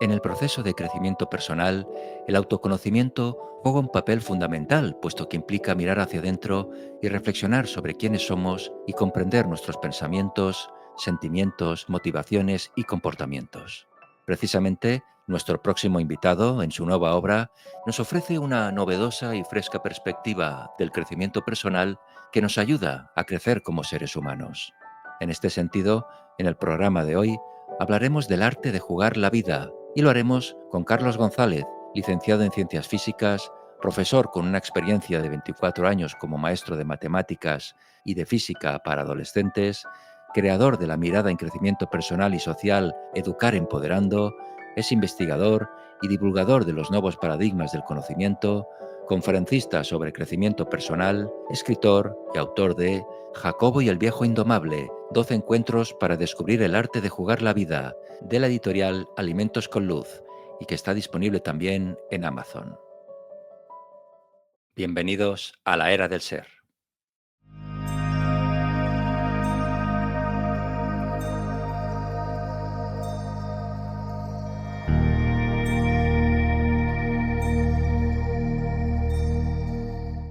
En el proceso de crecimiento personal, el autoconocimiento juega un papel fundamental, puesto que implica mirar hacia adentro y reflexionar sobre quiénes somos y comprender nuestros pensamientos, sentimientos, motivaciones y comportamientos. Precisamente, nuestro próximo invitado, en su nueva obra, nos ofrece una novedosa y fresca perspectiva del crecimiento personal que nos ayuda a crecer como seres humanos. En este sentido, en el programa de hoy hablaremos del arte de jugar la vida y lo haremos con Carlos González, licenciado en Ciencias Físicas, profesor con una experiencia de 24 años como maestro de matemáticas y de física para adolescentes, creador de la mirada en crecimiento personal y social Educar Empoderando, es investigador y divulgador de los nuevos paradigmas del conocimiento, conferencista sobre crecimiento personal, escritor y autor de Jacobo y el viejo indomable, 12 encuentros para descubrir el arte de jugar la vida, de la editorial Alimentos con Luz, y que está disponible también en Amazon. Bienvenidos a la era del ser.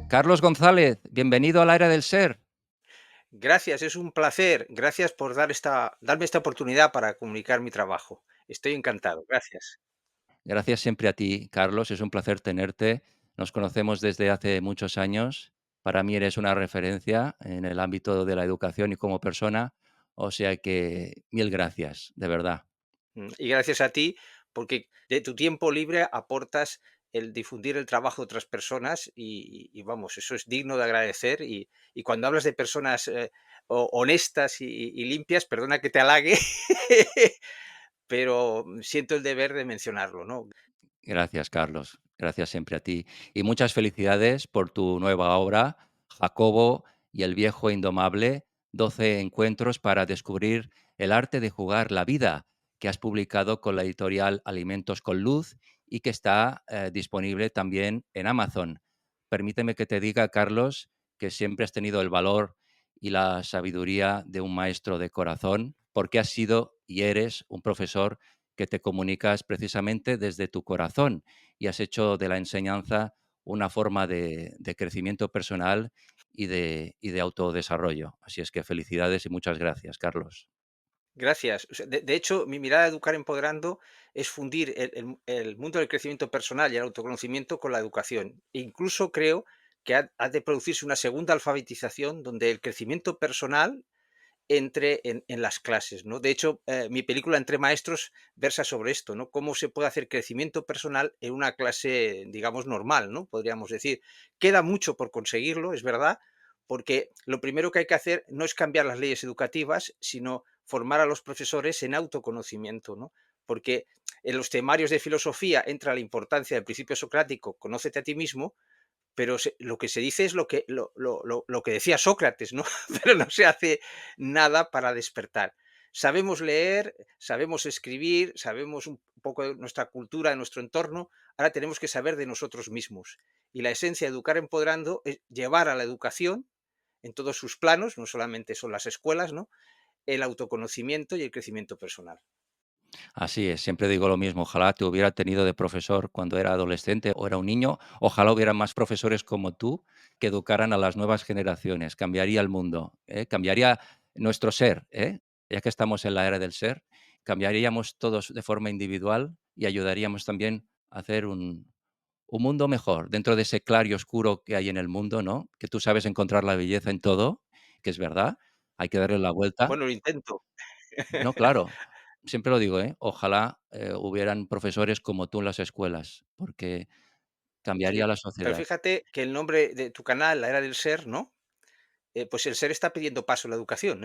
Carlos González, bienvenido a la era del ser. Gracias, es un placer. Gracias por darme esta oportunidad para comunicar mi trabajo. Estoy encantado. Gracias. Gracias siempre a ti, Carlos, es un placer tenerte. Nos conocemos desde hace muchos años. Para mí eres una referencia en el ámbito de la educación y como persona, o sea que mil gracias, de verdad. Y gracias a ti, porque de tu tiempo libre aportas el difundir el trabajo de otras personas y vamos, eso es digno de agradecer. Y cuando hablas de personas honestas y limpias, perdona que te halague, pero siento el deber de mencionarlo, ¿no? Gracias, Carlos. Gracias siempre a ti. Y muchas felicidades por tu nueva obra, Jacobo y el viejo indomable, 12 encuentros para descubrir el arte de jugar la vida, que has publicado con la editorial Alimentos con Luz y que está disponible también en Amazon. Permíteme que te diga, Carlos, que siempre has tenido el valor y la sabiduría de un maestro de corazón, porque has sido y eres un profesor que te comunicas precisamente desde tu corazón y has hecho de la enseñanza una forma de crecimiento personal y de autodesarrollo. Así es que felicidades y muchas gracias, Carlos. Gracias. O sea, de hecho, mi mirada de Educar Empoderando es fundir el mundo del crecimiento personal y el autoconocimiento con la educación. E incluso creo que ha de producirse una segunda alfabetización donde el crecimiento personal entre en las clases, ¿no? De hecho, mi película Entre Maestros versa sobre esto, ¿no? Cómo se puede hacer crecimiento personal en una clase, digamos, normal, ¿no? Podríamos decir. Queda mucho por conseguirlo, es verdad, porque lo primero que hay que hacer no es cambiar las leyes educativas, sino formar a los profesores en autoconocimiento, ¿no? Porque en los temarios de filosofía entra la importancia del principio socrático, conócete a ti mismo, pero lo que se dice es lo que decía Sócrates, ¿no? Pero no se hace nada para despertar. Sabemos leer, sabemos escribir, sabemos un poco de nuestra cultura, de nuestro entorno, ahora tenemos que saber de nosotros mismos. Y la esencia de Educar Empoderando es llevar a la educación en todos sus planos, no solamente son las escuelas, ¿no? El autoconocimiento y el crecimiento personal. Así es, siempre digo lo mismo, ojalá te hubiera tenido de profesor cuando era adolescente o era un niño, ojalá hubiera más profesores como tú que educaran a las nuevas generaciones, cambiaría el mundo, ¿eh? Cambiaría nuestro ser, ¿eh? Ya que estamos en la era del ser, cambiaríamos todos de forma individual y ayudaríamos también a hacer un mundo mejor, dentro de ese claro y oscuro que hay en el mundo, ¿no? Que tú sabes encontrar la belleza en todo, que es verdad, hay que darle la vuelta. Bueno, lo intento. No, claro, siempre lo digo, ¿eh? Ojalá, hubieran profesores como tú en las escuelas, porque cambiaría Sí. la Pero sociedad. fíjate que el nombre de tu canal, La Era del Ser, ¿no? Pues el ser está pidiendo paso en la educación.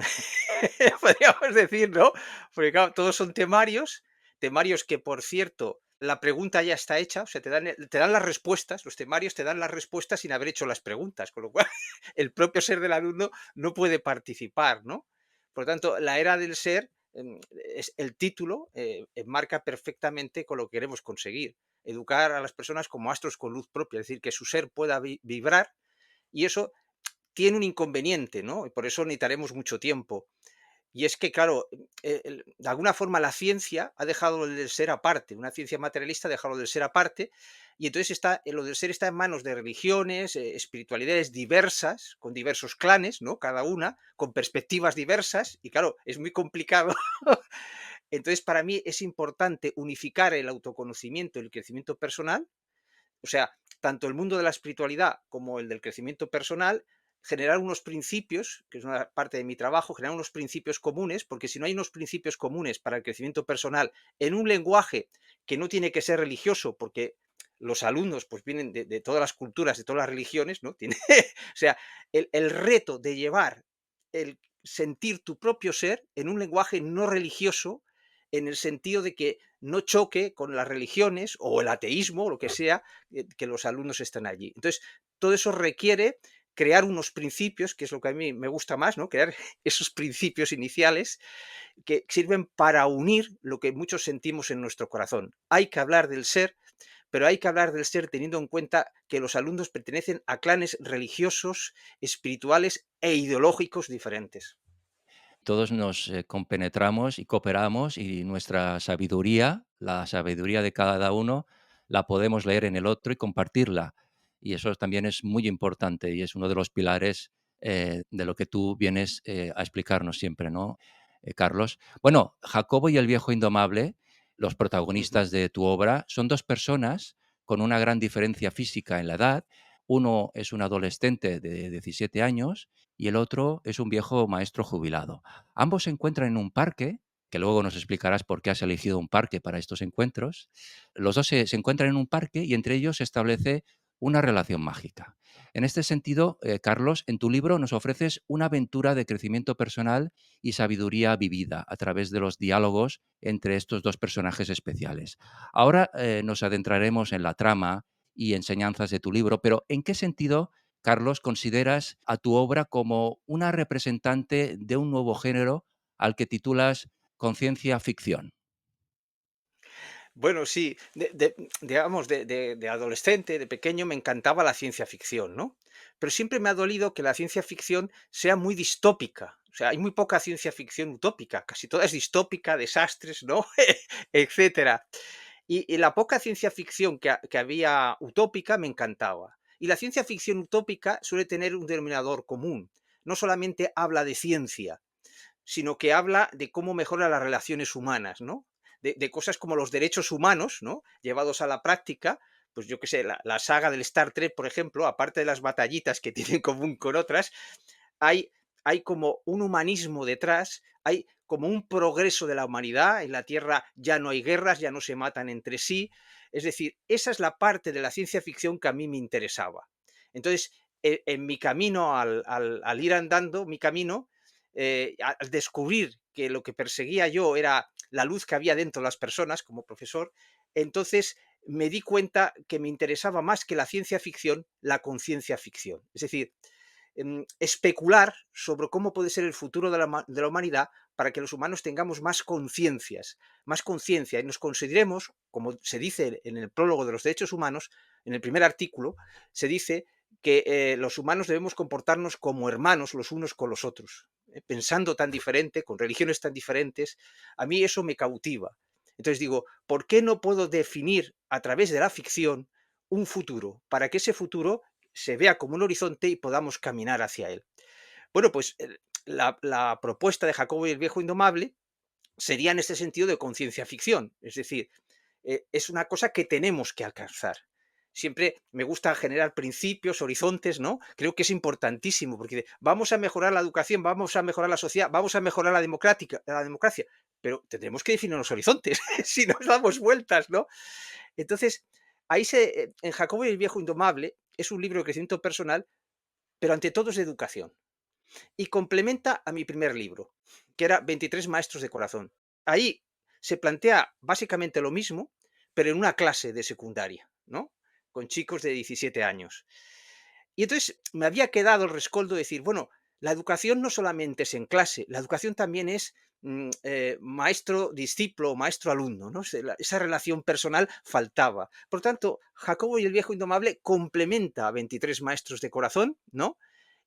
Podríamos decir, ¿no? Porque claro, todos son temarios, temarios que, por cierto, la pregunta ya está hecha, o sea, te dan las respuestas, los temarios te dan las respuestas sin haber hecho las preguntas, con lo cual el propio ser del alumno no puede participar, ¿no? Por lo tanto, la era del ser, es el título, enmarca perfectamente con lo que queremos conseguir. Educar a las personas como astros con luz propia, es decir, que su ser pueda vibrar y eso tiene un inconveniente, ¿no? Y por eso necesitaremos mucho tiempo. Y es que, claro, de alguna forma la ciencia ha dejado el ser aparte, una ciencia materialista ha dejado del ser aparte, y entonces lo del ser está en manos de religiones, espiritualidades diversas, con diversos clanes, ¿no? Cada una, con perspectivas diversas, y claro, es muy complicado. Entonces, para mí es importante unificar el autoconocimiento y el crecimiento personal, o sea, tanto el mundo de la espiritualidad como el del crecimiento personal, generar unos principios, que es una parte de mi trabajo, generar unos principios comunes, porque si no hay unos principios comunes para el crecimiento personal en un lenguaje que no tiene que ser religioso, porque los alumnos pues vienen de todas las culturas, de todas las religiones, ¿no? Tiene, o sea, el reto de llevar el sentir tu propio ser en un lenguaje no religioso, en el sentido de que no choque con las religiones o el ateísmo o lo que sea, que los alumnos están allí. Entonces, todo eso requiere crear unos principios, que es lo que a mí me gusta más, ¿no? Crear esos principios iniciales que sirven para unir lo que muchos sentimos en nuestro corazón. Hay que hablar del ser, pero hay que hablar del ser teniendo en cuenta que los alumnos pertenecen a clanes religiosos, espirituales e ideológicos diferentes. Todos nos compenetramos y cooperamos y nuestra sabiduría, la sabiduría de cada uno, la podemos leer en el otro y compartirla. Y eso también es muy importante y es uno de los pilares de lo que tú vienes a explicarnos siempre, ¿no, Carlos? Bueno, Jacobo y el viejo indomable, los Ujú. protagonistas de tu obra, son dos personas con una gran diferencia física en la edad. Uno es un adolescente de 17 años y el otro es un viejo maestro jubilado. Ambos se encuentran en un parque, que luego nos explicarás por qué has elegido un parque para estos encuentros. Los dos se encuentran en un parque y entre ellos se establece una relación mágica. En este sentido, Carlos, en tu libro nos ofreces una aventura de crecimiento personal y sabiduría vivida a través de los diálogos entre estos dos personajes especiales. Ahora nos adentraremos en la trama y enseñanzas de tu libro, pero ¿en qué sentido, Carlos, consideras a tu obra como una representante de un nuevo género al que titulas conciencia ficción? Bueno, sí, digamos, de adolescente, de pequeño, me encantaba la ciencia ficción, ¿no? Pero siempre me ha dolido que la ciencia ficción sea muy distópica. O sea, hay muy poca ciencia ficción utópica, casi toda es distópica, desastres, ¿no? Etcétera. Y la poca ciencia ficción que había utópica me encantaba. Y la ciencia ficción utópica suele tener un denominador común. No solamente habla de ciencia, sino que habla de cómo mejora las relaciones humanas, ¿no? De cosas como los derechos humanos, ¿no? Llevados a la práctica, pues yo qué sé, la saga del Star Trek, por ejemplo, aparte de las batallitas que tienen en común con otras, hay, hay como un humanismo detrás, hay como un progreso de la humanidad, en la Tierra ya no hay guerras, ya no se matan entre sí, es decir, esa es la parte de la ciencia ficción que a mí me interesaba. Entonces, en mi camino, al ir andando, mi camino, al descubrir que lo que perseguía yo era la luz que había dentro de las personas como profesor, entonces me di cuenta que me interesaba más que la ciencia ficción, la conciencia ficción. Es decir, especular sobre cómo puede ser el futuro de la humanidad para que los humanos tengamos más conciencia y nos consideremos, como se dice en el prólogo de los derechos humanos, en el primer artículo, se dice que los humanos debemos comportarnos como hermanos los unos con los otros, pensando tan diferente, con religiones tan diferentes, a mí eso me cautiva. Entonces digo, ¿por qué no puedo definir a través de la ficción un futuro para que ese futuro se vea como un horizonte y podamos caminar hacia él? Bueno, pues la propuesta de Jacobo y el viejo indomable sería en este sentido de conciencia ficción, es decir, es una cosa que tenemos que alcanzar. Siempre me gusta generar principios, horizontes, ¿no? Creo que es importantísimo porque vamos a mejorar la educación, vamos a mejorar la sociedad, vamos a mejorar la democracia, pero tendremos que definir los horizontes, si nos damos vueltas, ¿no? Entonces, en Jacobo y el viejo indomable es un libro de crecimiento personal, pero ante todo es de educación. Y complementa a mi primer libro, que era 23 maestros de corazón. Ahí se plantea básicamente lo mismo, pero en una clase de secundaria, ¿no? Con chicos de 17 años. Y entonces me había quedado el rescoldo de decir, bueno, la educación no solamente es en clase, la educación también es maestro-discípulo, maestro-alumno, ¿no? Esa relación personal faltaba. Por tanto, Jacobo y el viejo indomable complementa a 23 maestros de corazón, ¿no?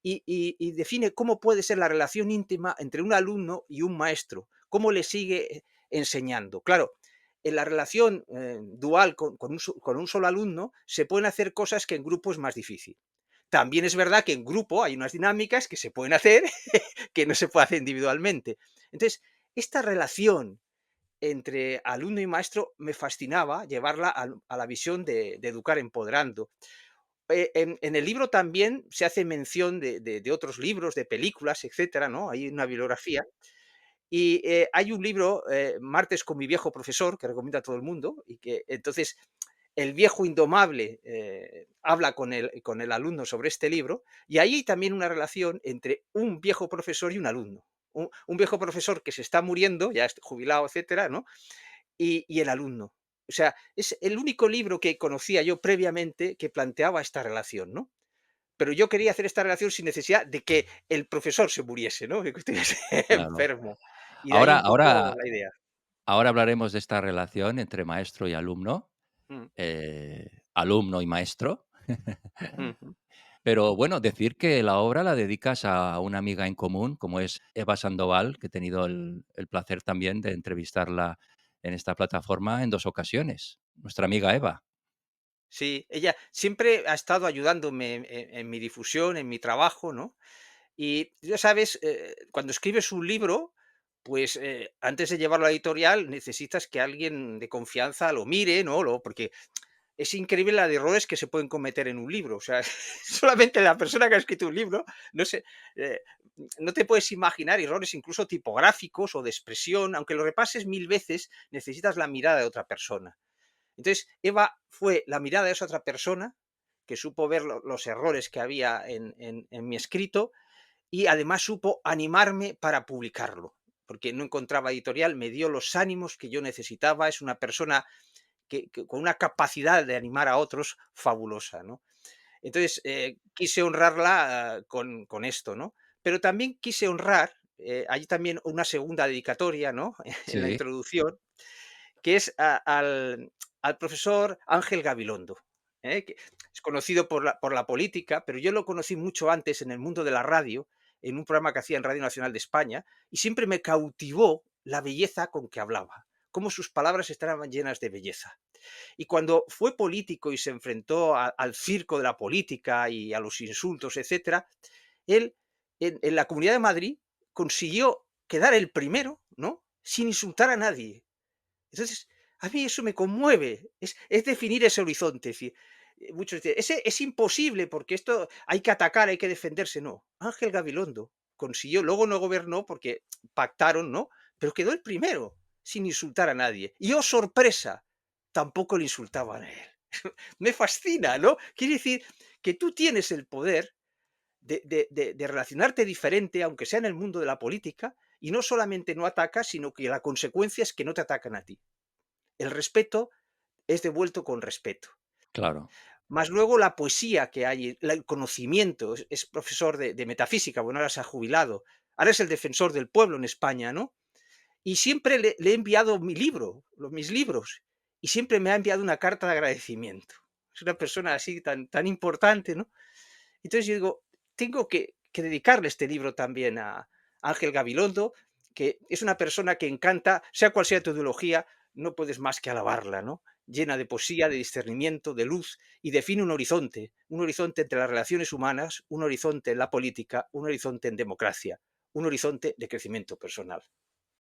y define cómo puede ser la relación íntima entre un alumno y un maestro, cómo le sigue enseñando. Claro, en la relación dual con un solo alumno se pueden hacer cosas que en grupo es más difícil. También es verdad que en grupo hay unas dinámicas que se pueden hacer que no se puede hacer individualmente. Entonces, esta relación entre alumno y maestro me fascinaba llevarla a la visión de educar empoderando. En el libro también se hace mención de otros libros, de películas, etcétera, ¿no? Hay una bibliografía. Y hay un libro, Martes con mi viejo profesor, que recomiendo a todo el mundo, y que entonces el viejo indomable habla con el alumno sobre este libro, y ahí hay también una relación entre un viejo profesor y un alumno. Un viejo profesor que se está muriendo, ya jubilado, etcétera, ¿no? Y el alumno. O sea, es el único libro que conocía yo previamente que planteaba esta relación, ¿no? Pero yo quería hacer esta relación sin necesidad de que el profesor se muriese, ¿no? De que estuviese Claro. enfermo. Y de ahí Ahora, un poco ahora, la idea. ahora hablaremos de esta relación entre maestro y alumno, Mm, alumno y maestro. ujú. Pero bueno, decir que la obra la dedicas a una amiga en común, como es Eva Sandoval, que he tenido el placer también de entrevistarla en esta plataforma en 2 ocasiones. Nuestra amiga Eva. Sí, ella siempre ha estado ayudándome en mi difusión, en mi trabajo, ¿no? Y ya sabes, cuando escribes un libro, pues antes de llevarlo a la editorial necesitas que alguien de confianza lo mire, ¿no? Porque es increíble la de errores que se pueden cometer en un libro. O sea, solamente la persona que ha escrito un libro, no sé, eh, no te puedes imaginar errores incluso tipográficos o de expresión, aunque lo repases 1000 veces, necesitas la mirada de otra persona. Entonces, Eva fue la mirada de esa otra persona que supo ver los errores que había en mi escrito y además supo animarme para publicarlo, porque no encontraba editorial, me dio los ánimos que yo necesitaba, es una persona que con una capacidad de animar a otros fabulosa, ¿no? Entonces, quise honrarla con esto, ¿no? Pero también quise honrar, hay también una segunda dedicatoria, ¿no? En la Sí, introducción, que es al profesor Ángel Gabilondo, que es conocido por la política, pero yo lo conocí mucho antes en el mundo de la radio, en un programa que hacía en Radio Nacional de España, y siempre me cautivó la belleza con que hablaba, cómo sus palabras estaban llenas de belleza. Y cuando fue político y se enfrentó al circo de la política y a los insultos, etcétera, él en la Comunidad de Madrid consiguió quedar el primero, ¿no? Sin insultar a nadie. Entonces, a mí eso me conmueve, es definir ese horizonte. Es decir, muchos dicen, es imposible porque esto hay que atacar, hay que defenderse. No, Ángel Gabilondo consiguió, luego no gobernó porque pactaron, ¿no? Pero quedó el primero, sin insultar a nadie. Y oh, sorpresa, tampoco le insultaban a él. Me fascina, ¿no? Quiere decir que tú tienes el poder de relacionarte diferente, aunque sea en el mundo de la política, y no solamente no atacas, sino que la consecuencia es que no te atacan a ti. El respeto es devuelto con respeto. claro. Más luego la poesía que hay, el conocimiento, es profesor de metafísica, bueno, ahora se ha jubilado, ahora es el defensor del pueblo en España, ¿no? Y siempre le he enviado mi libro, mis libros, y siempre me ha enviado una carta de agradecimiento. Es una persona así tan importante, ¿no? Entonces yo digo, tengo que dedicarle este libro también a Ángel Gabilondo, que es una persona que encanta, sea cual sea tu ideología, no puedes más que alabarla, ¿no? Llena de poesía, de discernimiento, de luz, y define un horizonte entre las relaciones humanas, un horizonte en la política, un horizonte en democracia, un horizonte de crecimiento personal.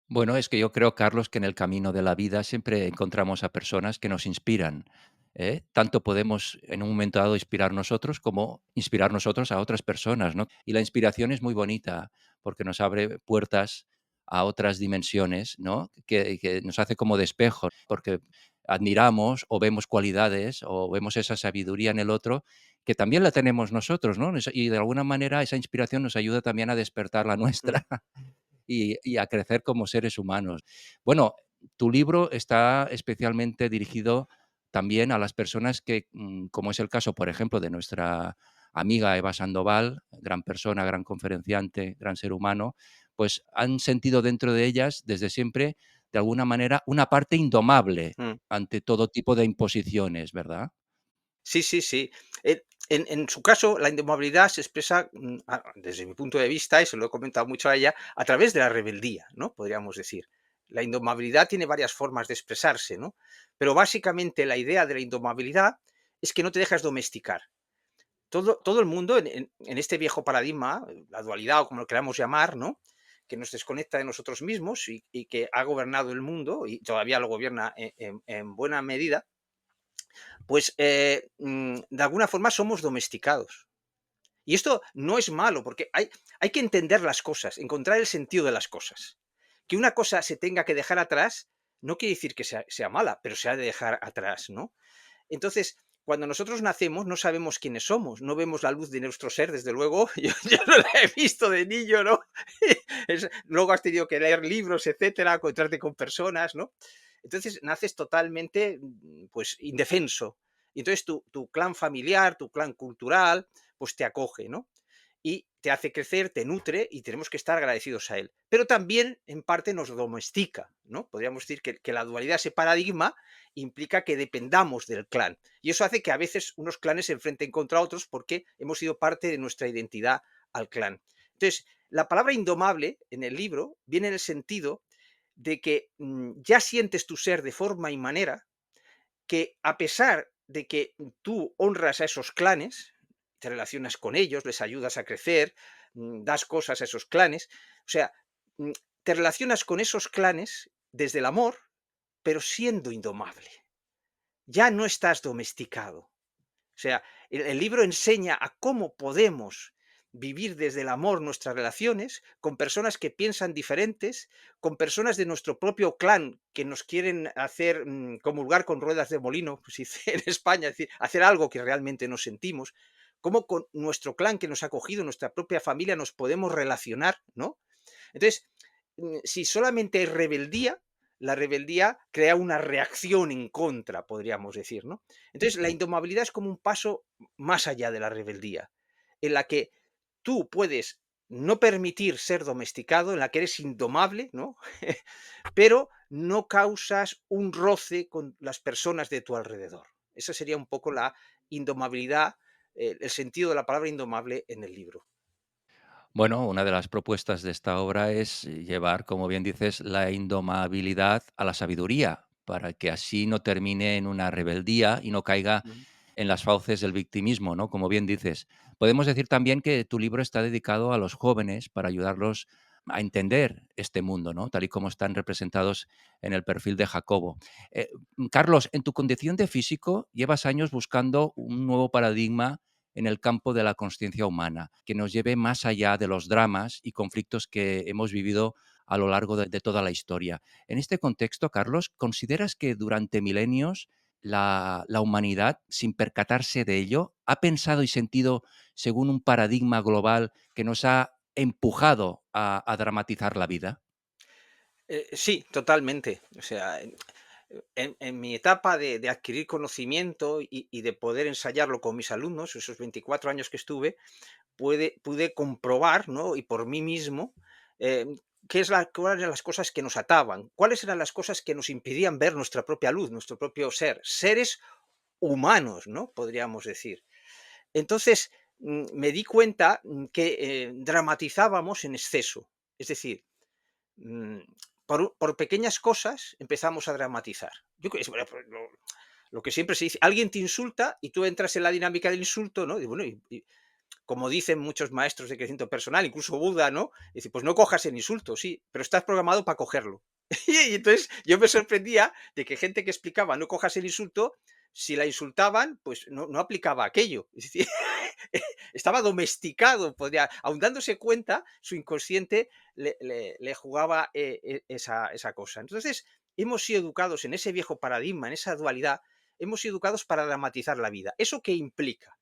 Bueno, es que yo creo, Carlos, que en el camino de la vida siempre encontramos a personas que nos inspiran, ¿eh? Tanto podemos en un momento dado inspirar nosotros como inspirar nosotros a otras personas, ¿no? Y la inspiración es muy bonita porque nos abre puertas a otras dimensiones, ¿no? Que nos hace como de espejo, porque admiramos o vemos cualidades o vemos esa sabiduría en el otro que también la tenemos nosotros, ¿no? Y de alguna manera esa inspiración nos ayuda también a despertar la Mm, nuestra. Y a crecer como seres humanos. Bueno, tu libro está especialmente dirigido también a las personas que, como es el caso, por ejemplo, de nuestra amiga Eva Sandoval, gran persona, gran conferenciante, gran ser humano, pues han sentido dentro de ellas desde siempre, de alguna manera, una parte indomable mm. ante todo tipo de imposiciones, ¿verdad? Sí, sí, sí. En su caso, la indomabilidad se expresa, desde mi punto de vista, y se lo he comentado mucho a ella, a través de la rebeldía, ¿no? Podríamos decir. La indomabilidad tiene varias formas de expresarse, ¿no? Pero básicamente la idea de la indomabilidad es que no te dejas domesticar. Todo el mundo en este viejo paradigma, la dualidad o como lo queramos llamar, ¿no? Que nos desconecta de nosotros mismos y que ha gobernado el mundo y todavía lo gobierna en buena medida, pues de alguna forma somos domesticados. Y esto no es malo, porque hay que entender las cosas, encontrar el sentido de las cosas. Que una cosa se tenga que dejar atrás no quiere decir que sea mala, pero se ha de dejar atrás, ¿no? Entonces, cuando nosotros nacemos no sabemos quiénes somos, no vemos la luz de nuestro ser, desde luego, yo no la he visto de niño, ¿no? Luego has tenido que leer libros, etcétera, encontrarte con personas, ¿no? Entonces naces totalmente, pues, indefenso. Y entonces tu clan familiar, tu clan cultural, pues te acoge, ¿no? Y te hace crecer, te nutre y tenemos que estar agradecidos a él. Pero también, en parte, nos domestica, ¿no? Podríamos decir que la dualidad, ese paradigma, implica que dependamos del clan. Y eso hace que a veces unos clanes se enfrenten contra otros porque hemos sido parte de nuestra identidad al clan. Entonces, la palabra indomable en el libro viene en el sentido de que ya sientes tu ser de forma y manera que a pesar de que tú honras a esos clanes, te relacionas con ellos, les ayudas a crecer, das cosas a esos clanes, o sea, mm, te relacionas con esos clanes desde el amor, pero siendo indomable. Ya no estás domesticado. O sea, el libro enseña a cómo podemos vivir desde el amor nuestras relaciones con personas que piensan diferentes, con personas de nuestro propio clan que nos quieren hacer comulgar con ruedas de molino, pues dice en España, es decir, hacer algo que realmente nos sentimos, cómo con nuestro clan que nos ha acogido, nuestra propia familia, nos podemos relacionar, ¿no? Entonces, si solamente hay rebeldía, la rebeldía crea una reacción en contra, podríamos decir, ¿no? Entonces, la indomabilidad es como un paso más allá de la rebeldía, en la que tú puedes no permitir ser domesticado, en la que eres indomable, ¿no? Pero no causas un roce con las personas de tu alrededor. Esa sería un poco la indomabilidad, el sentido de la palabra indomable en el libro. Bueno, una de las propuestas de esta obra es llevar, como bien dices, la indomabilidad a la sabiduría, para que así no termine en una rebeldía y no caiga Ujú. en las fauces del victimismo, ¿no? Como bien dices. Podemos decir también que tu libro está dedicado a los jóvenes para ayudarlos a entender este mundo, ¿no? Tal y como están representados en el perfil de Jacobo. Carlos, en tu condición de físico, llevas años buscando un nuevo paradigma en el campo de la conciencia humana, que nos lleve más allá de los dramas y conflictos que hemos vivido a lo largo de toda la historia. En este contexto, Carlos, ¿consideras que durante milenios la humanidad, sin percatarse de ello, ha pensado y sentido según un paradigma global que nos ha empujado a dramatizar la vida? Sí, totalmente. O sea, en mi etapa de adquirir conocimiento y de poder ensayarlo con mis alumnos, esos 24 años que estuve, pude comprobar, ¿no? Y por mí mismo, eh, cuáles eran las cosas que nos ataban, cuáles eran las cosas que nos impedían ver nuestra propia luz, nuestro propio ser, seres humanos, ¿no? Podríamos decir. Entonces, me di cuenta que dramatizábamos en exceso. Es decir, mm, por pequeñas cosas empezamos a dramatizar. Yo que bueno, pues, lo que siempre se dice, alguien te insulta y tú entras en la dinámica del insulto, ¿no? Y bueno, como dicen muchos maestros de crecimiento personal, incluso Buda, ¿no? Dice, pues no cojas el insulto, sí, pero estás programado para cogerlo. Y entonces yo me sorprendía de que gente que explicaba no cojas el insulto, si la insultaban, pues no aplicaba aquello. Es decir, estaba domesticado, podría, aun dándose cuenta, su inconsciente le jugaba esa cosa. Entonces, hemos sido educados en ese viejo paradigma, en esa dualidad, hemos sido educados para dramatizar la vida. ¿Eso qué implica?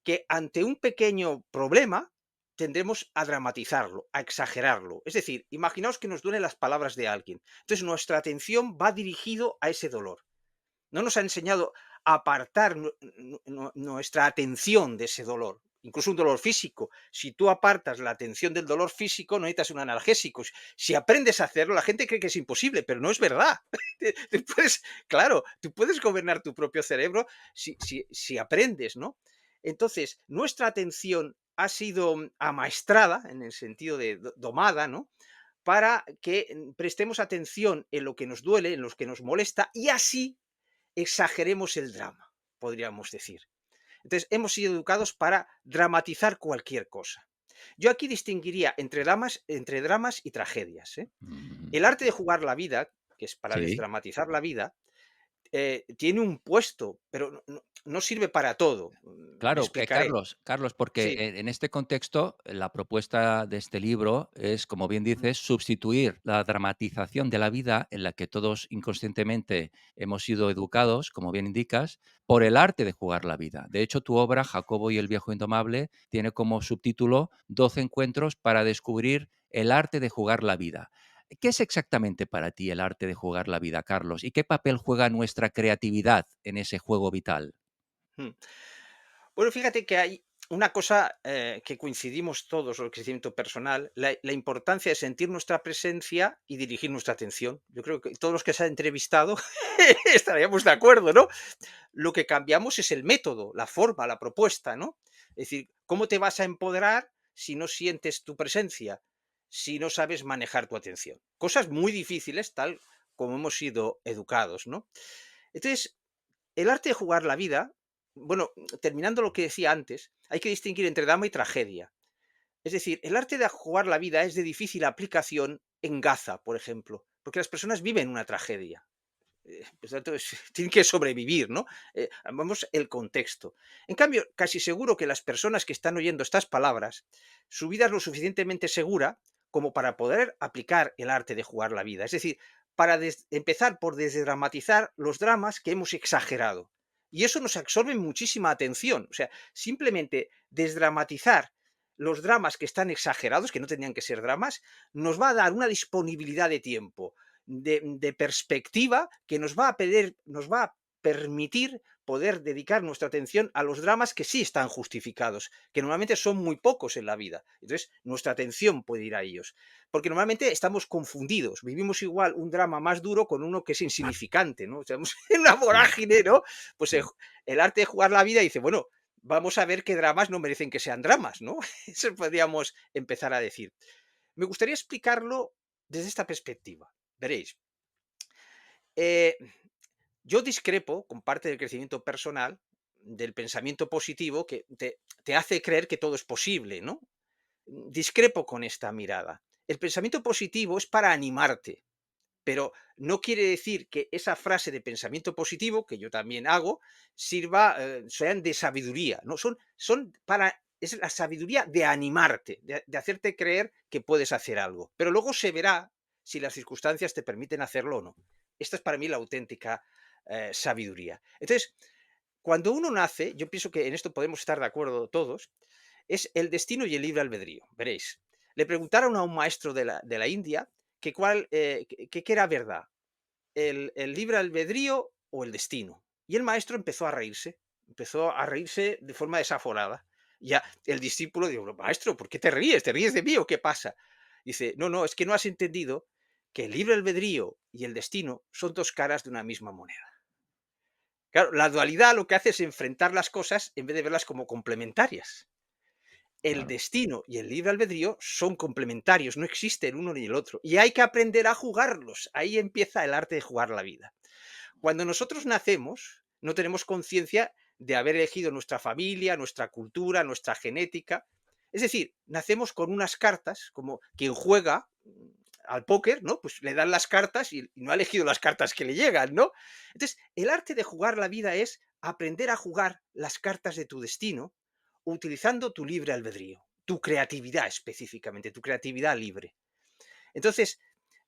Que ante un pequeño problema tendremos a dramatizarlo, a exagerarlo. Es decir, imaginaos que nos duelen las palabras de alguien. Entonces nuestra atención va dirigido a ese dolor. No nos ha enseñado a apartar nuestra atención de ese dolor. Incluso un dolor físico. Si tú apartas la atención del dolor físico, no necesitas un analgésico. Si aprendes a hacerlo, la gente cree que es imposible, pero no es verdad. Claro, tú puedes gobernar tu propio cerebro si aprendes, ¿no? Entonces, nuestra atención ha sido amaestrada, en el sentido de domada, ¿no? Para que prestemos atención en lo que nos duele, en lo que nos molesta, y así exageremos el drama, podríamos decir. Entonces, hemos sido educados para dramatizar cualquier cosa. Yo aquí distinguiría entre dramas y tragedias, ¿eh? Mm, El arte de jugar la vida, que es para sí. desdramatizar la vida, tiene un puesto, pero no sirve para todo. Me Claro, explicaré. Carlos, porque Sí. en este contexto, la propuesta de este libro es, como bien Mm, dices, sustituir la dramatización de la vida en la que todos inconscientemente hemos sido educados, como bien indicas, por el arte de jugar la vida. De hecho, tu obra, Jacobo y el viejo indomable, tiene como subtítulo 12 encuentros para descubrir el arte de jugar la vida. ¿Qué es exactamente para ti el arte de jugar la vida, Carlos? ¿Y qué papel juega nuestra creatividad en ese juego vital? mm. Bueno, fíjate que hay una cosa que coincidimos todos, el crecimiento personal, la importancia de sentir nuestra presencia y dirigir nuestra atención. Yo creo que todos los que se han entrevistado estaríamos de acuerdo, ¿no? Lo que cambiamos es el método, la forma, la propuesta, ¿no? Es decir, ¿cómo te vas a empoderar si no sientes tu presencia, si no sabes manejar tu atención? Cosas muy difíciles, tal como hemos sido educados, ¿no? Entonces, el arte de jugar la vida, bueno, terminando lo que decía antes, hay que distinguir entre drama y tragedia. Es decir, el arte de jugar la vida es de difícil aplicación en Gaza, por ejemplo, porque las personas viven una tragedia. Por tanto, tienen que sobrevivir, ¿no? Vamos, el contexto. En cambio, casi seguro que las personas que están oyendo estas palabras, su vida es lo suficientemente segura como para poder aplicar el arte de jugar la vida. Es decir, para empezar por desdramatizar los dramas que hemos exagerado. Y eso nos absorbe muchísima atención. O sea, simplemente desdramatizar los dramas que están exagerados, que no tenían que ser dramas, nos va a dar una disponibilidad de tiempo, de perspectiva que nos va a permitir poder dedicar nuestra atención a los dramas que sí están justificados, que normalmente son muy pocos en la vida. Entonces, nuestra atención puede ir a ellos. Porque normalmente estamos confundidos. Vivimos igual un drama más duro con uno que es insignificante, ¿no? Estamos en una Sí, vorágine, ¿no? Pues sí. el arte de jugar la vida dice, bueno, vamos a ver qué dramas no merecen que sean dramas, ¿no? Eso podríamos empezar a decir. Me gustaría explicarlo desde esta perspectiva. Veréis, eh, yo discrepo con parte del crecimiento personal, del pensamiento positivo, que te hace creer que todo es posible, ¿no? Discrepo con esta mirada. El pensamiento positivo es para animarte, pero no quiere decir que esa frase de pensamiento positivo, que yo también hago, sean de sabiduría, ¿no? Es la sabiduría de animarte, de hacerte creer que puedes hacer algo. Pero luego se verá si las circunstancias te permiten hacerlo o no. Esta es para mí la auténtica sabiduría. Entonces, cuando uno nace, yo pienso que en esto podemos estar de acuerdo todos, es el destino y el libre albedrío. Veréis, le preguntaron a un maestro de la India qué era verdad, el libre albedrío o el destino. Y el maestro empezó a reírse de forma desaforada. Ya el discípulo dijo, maestro, ¿por qué te ríes? ¿Te ríes de mí o qué pasa? Dice, no, no, es que no has entendido que el libre albedrío y el destino son dos caras de una misma moneda. Claro, la dualidad lo que hace es enfrentar las cosas en vez de verlas como complementarias. El Claro. destino y el libre albedrío son complementarios, no existe el uno ni el otro. Y hay que aprender a jugarlos. Ahí empieza el arte de jugar la vida. Cuando nosotros nacemos, no tenemos conciencia de haber elegido nuestra familia, nuestra cultura, nuestra genética. Es decir, nacemos con unas cartas, como quien juega al póker, ¿no? Pues le dan las cartas y no ha elegido las cartas que le llegan, ¿no? Entonces, el arte de jugar la vida es aprender a jugar las cartas de tu destino utilizando tu libre albedrío, tu creatividad específicamente, tu creatividad libre. Entonces,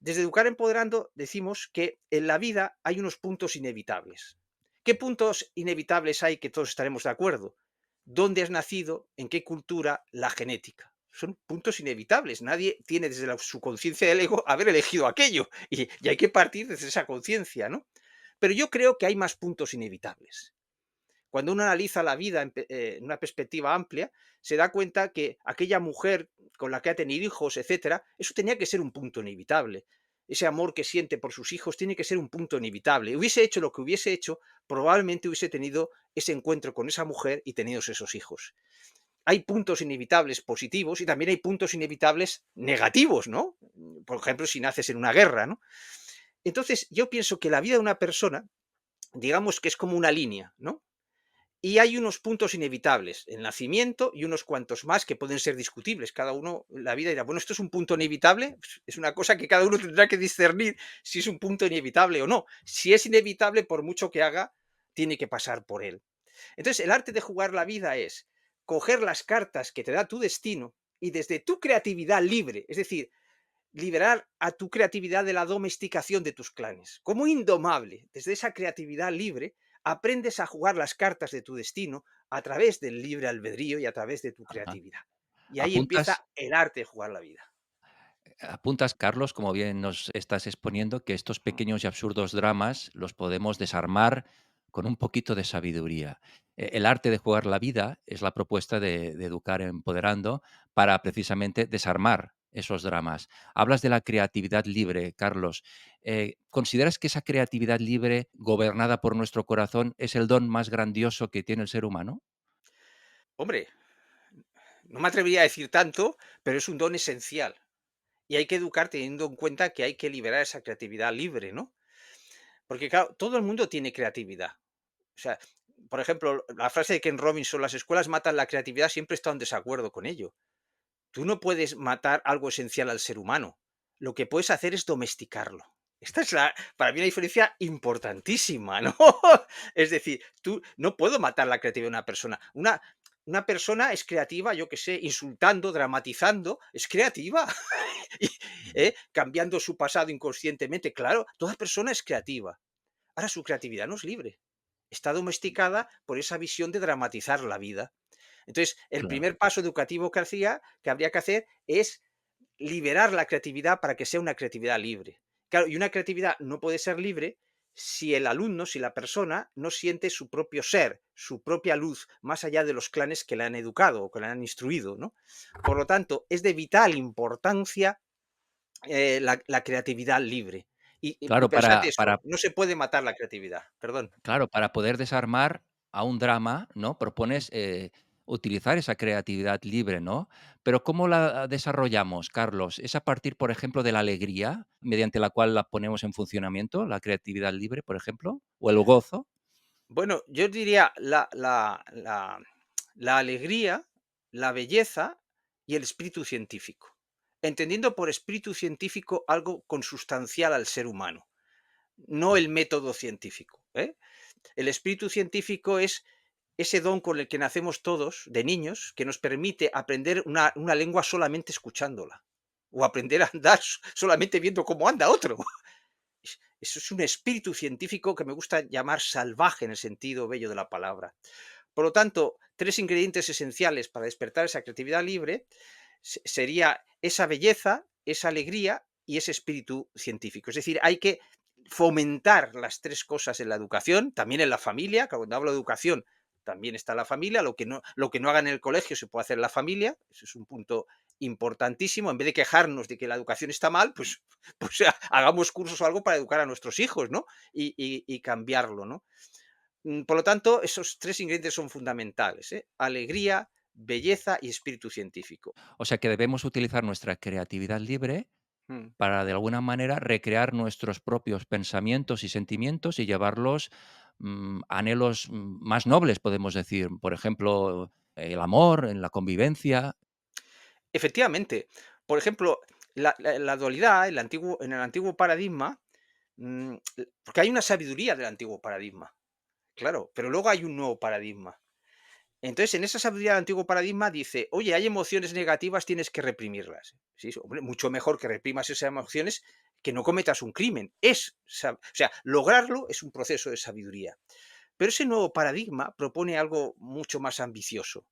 desde Educar Empoderando decimos que en la vida hay unos puntos inevitables. ¿Qué puntos inevitables hay que todos estaremos de acuerdo? ¿Dónde has nacido? ¿En qué cultura? La genética. Son puntos inevitables. Nadie tiene desde su conciencia del ego haber elegido aquello. Y hay que partir desde esa conciencia, ¿no? Pero yo creo que hay más puntos inevitables. Cuando uno analiza la vida en una perspectiva amplia, se da cuenta que aquella mujer con la que ha tenido hijos, etcétera, eso tenía que ser un punto inevitable. ese amor que siente por sus hijos tiene que ser un punto inevitable. Hubiese hecho lo que hubiese hecho, probablemente hubiese tenido ese encuentro con esa mujer y tenido esos hijos. Hay puntos inevitables positivos y también hay puntos inevitables negativos, ¿no? Por ejemplo, si naces en una guerra, ¿no? Entonces, yo pienso que la vida de una persona, digamos que es como una línea, ¿no? Y hay unos puntos inevitables, el nacimiento y unos cuantos más que pueden ser discutibles. Cada uno, la vida dirá, bueno, esto es un punto inevitable, pues, es una cosa que cada uno tendrá que discernir si es un punto inevitable o no. Si es inevitable, por mucho que haga, tiene que pasar por él. Entonces, el arte de jugar la vida es coger las cartas que te da tu destino y desde tu creatividad libre, es decir, liberar a tu creatividad de la domesticación de tus clanes. Como indomable, desde esa creatividad libre, aprendes a jugar las cartas de tu destino a través del libre albedrío y a través de tu Ajá. creatividad. Y ahí Apuntas empieza el arte de jugar la vida. Apuntas, Carlos, como bien nos estás exponiendo, que estos pequeños y absurdos dramas los podemos desarmar con un poquito de sabiduría. El arte de jugar la vida es la propuesta de Educar Empoderando para precisamente desarmar esos dramas. Hablas de la creatividad libre, Carlos. ¿Consideras que esa creatividad libre, gobernada por nuestro corazón, es el don más grandioso que tiene el ser humano? Hombre, no me atrevería a decir tanto, pero es un don esencial. Y hay que educar teniendo en cuenta que hay que liberar esa creatividad libre, ¿no? Porque claro, todo el mundo tiene creatividad. O sea, por ejemplo, la frase de Ken Robinson, las escuelas matan la creatividad, siempre he estado en desacuerdo con ello. Tú no puedes matar algo esencial al ser humano. Lo que puedes hacer es domesticarlo. Esta es para mí una diferencia importantísima, ¿no? Es decir, tú no puedo matar la creatividad de una persona. Una persona es creativa, yo que sé, insultando, dramatizando, es creativa. Y, cambiando su pasado inconscientemente. Claro, toda persona es creativa. Ahora su creatividad no es libre. Está domesticada por esa visión de dramatizar la vida. Entonces, el Claro. primer paso educativo que habría que hacer es liberar la creatividad para que sea una creatividad libre. Claro, y una creatividad no puede ser libre si el alumno, si la persona no siente su propio ser, su propia luz, más allá de los clanes que le han educado o que le han instruido, ¿no? Por lo tanto, es de vital importancia la creatividad libre. Y Claro, pensad para eso, no se puede matar la creatividad, perdón. Claro, para poder desarmar a un drama, ¿no? Propones, utilizar esa creatividad libre, ¿no? Pero, ¿cómo la desarrollamos, Carlos? ¿Es a partir, por ejemplo, de la alegría, mediante la cual la ponemos en funcionamiento, la creatividad libre, por ejemplo? ¿O el gozo? Bueno, yo diría la alegría, la belleza y el espíritu científico. Entendiendo por espíritu científico algo consustancial al ser humano, no el método científico, ¿eh? El espíritu científico es ese don con el que nacemos todos de niños, que nos permite aprender una lengua solamente escuchándola, o aprender a andar solamente viendo cómo anda otro. Eso es un espíritu científico que me gusta llamar salvaje en el sentido bello de la palabra. Por lo tanto, tres ingredientes esenciales para despertar esa creatividad libre sería esa belleza, esa alegría y ese espíritu científico. Es decir, hay que fomentar las tres cosas en la educación, también en la familia, que cuando hablo de educación también está la familia, lo que no haga en el colegio se puede hacer en la familia, eso es un punto importantísimo, en vez de quejarnos de que la educación está mal, pues hagamos cursos o algo para educar a nuestros hijos, ¿no? Y cambiarlo, ¿no? Por lo tanto, esos tres ingredientes son fundamentales, ¿eh? Alegría, belleza y espíritu científico. O sea, que debemos utilizar nuestra creatividad libre Mm. para, de alguna manera, recrear nuestros propios pensamientos y sentimientos y llevarlos, a anhelos, más nobles, podemos decir. Por ejemplo, el amor, en la convivencia. Efectivamente. Por ejemplo, la dualidad, en el antiguo paradigma, porque hay una sabiduría del antiguo paradigma, claro, pero luego hay un nuevo paradigma. Entonces, en esa sabiduría del antiguo paradigma dice: "Oye, hay emociones negativas, tienes que reprimirlas". Sí, sí, hombre, mucho mejor que reprimas esas emociones que no cometas un crimen. O sea, lograrlo es un proceso de sabiduría. Pero ese nuevo paradigma propone algo mucho más ambicioso.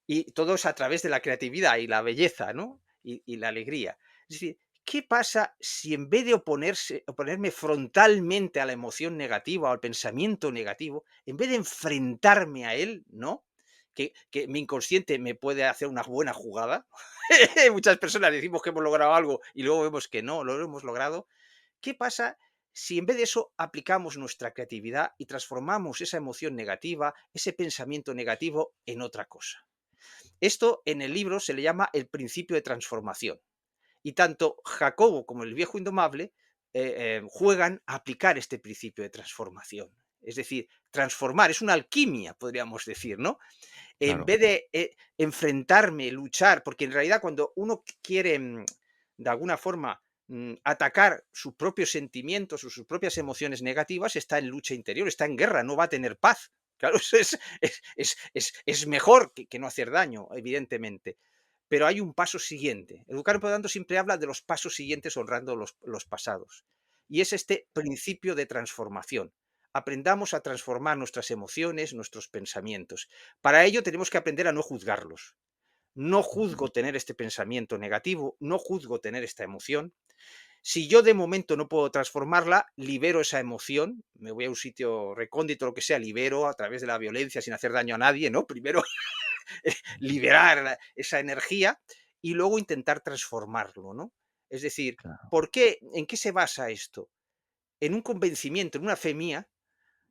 Y todo es a través de la creatividad y la belleza, ¿no? Y la alegría. Es decir, ¿qué pasa si en vez de oponerme frontalmente a la emoción negativa o al pensamiento negativo, en vez de enfrentarme a él, ¿no? que mi inconsciente me puede hacer una buena jugada. Muchas personas decimos que hemos logrado algo y luego vemos que no lo hemos logrado. ¿Qué pasa si en vez de eso aplicamos nuestra creatividad y transformamos esa emoción negativa, ese pensamiento negativo en otra cosa? Esto en el libro se le llama el principio de transformación. Y tanto Jacobo como el viejo indomable juegan a aplicar este principio de transformación. Es decir, transformar, es una alquimia, podríamos decir, ¿no? En Claro, vez de enfrentarme, luchar, porque en realidad cuando uno quiere, de alguna forma, atacar sus propios sentimientos o sus propias emociones negativas, está en lucha interior, está en guerra, no va a tener paz. Claro, eso es mejor que no hacer daño, evidentemente. Pero hay un paso siguiente. Educar Empoderando siempre habla de los pasos siguientes honrando los pasados. Y es este principio de transformación. Aprendamos a transformar nuestras emociones, nuestros pensamientos. Para ello tenemos que aprender a no juzgarlos. No juzgo tener este pensamiento negativo, no juzgo tener esta emoción. Si yo de momento no puedo transformarla, libero esa emoción, me voy a un sitio recóndito, lo que sea, libero a través de la violencia sin hacer daño a nadie, ¿no? Primero liberar esa energía y luego intentar transformarlo, ¿no? Es decir, claro. ¿por qué? ¿En qué se basa esto? En un convencimiento, en una fe mía,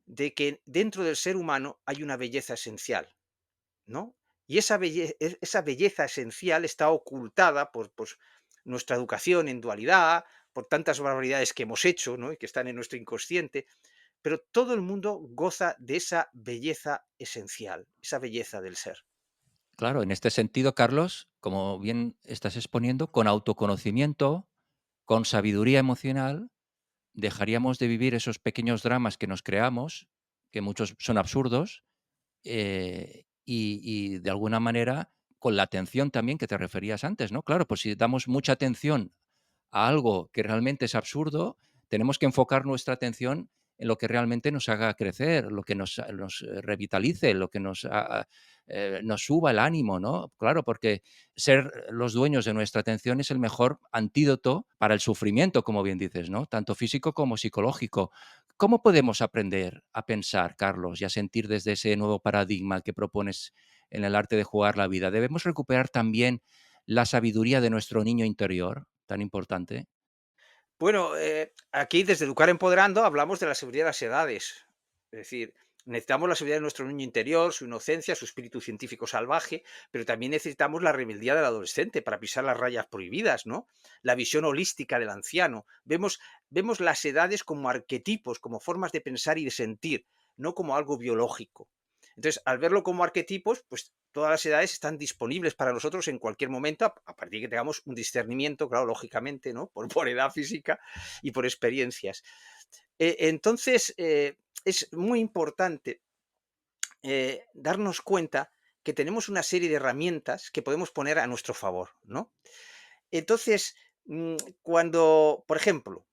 de que dentro del ser humano hay una belleza esencial, ¿no? Y esa belleza esencial está ocultada por pues, nuestra educación en dualidad, por tantas barbaridades que hemos hecho, ¿no? Y que están en nuestro inconsciente, pero todo el mundo goza de esa belleza esencial, esa belleza del ser. Claro, en este sentido, Carlos, como bien estás exponiendo, con autoconocimiento, con sabiduría emocional, dejaríamos de vivir esos pequeños dramas que nos creamos, que muchos son absurdos, y de alguna manera con la atención también que te referías antes, ¿no? Claro, pues si damos mucha atención a algo que realmente es absurdo, tenemos que enfocar nuestra atención en lo que realmente nos haga crecer, lo que nos revitalice, lo que nos suba el ánimo, ¿no? Claro, porque ser los dueños de nuestra atención es el mejor antídoto para el sufrimiento, como bien dices, ¿no? Tanto físico como psicológico. ¿Cómo podemos aprender a pensar, Carlos, y a sentir desde ese nuevo paradigma que propones en el arte de jugar la vida? ¿Debemos recuperar también la sabiduría de nuestro niño interior, tan importante? Bueno, aquí desde Educar Empoderando hablamos de la seguridad de las edades. Es decir, necesitamos la seguridad de nuestro niño interior, su inocencia, su espíritu científico salvaje, pero también necesitamos la rebeldía del adolescente para pisar las rayas prohibidas, ¿no? La visión holística del anciano. Vemos las edades como arquetipos, como formas de pensar y de sentir, no como algo biológico. Entonces, al verlo como arquetipos, pues todas las edades están disponibles para nosotros en cualquier momento, a partir de que tengamos un discernimiento, claro, lógicamente, ¿no? Por edad física y por experiencias. Entonces, es muy importante darnos cuenta que tenemos una serie de herramientas que podemos poner a nuestro favor, ¿no? Entonces, cuando, por ejemplo,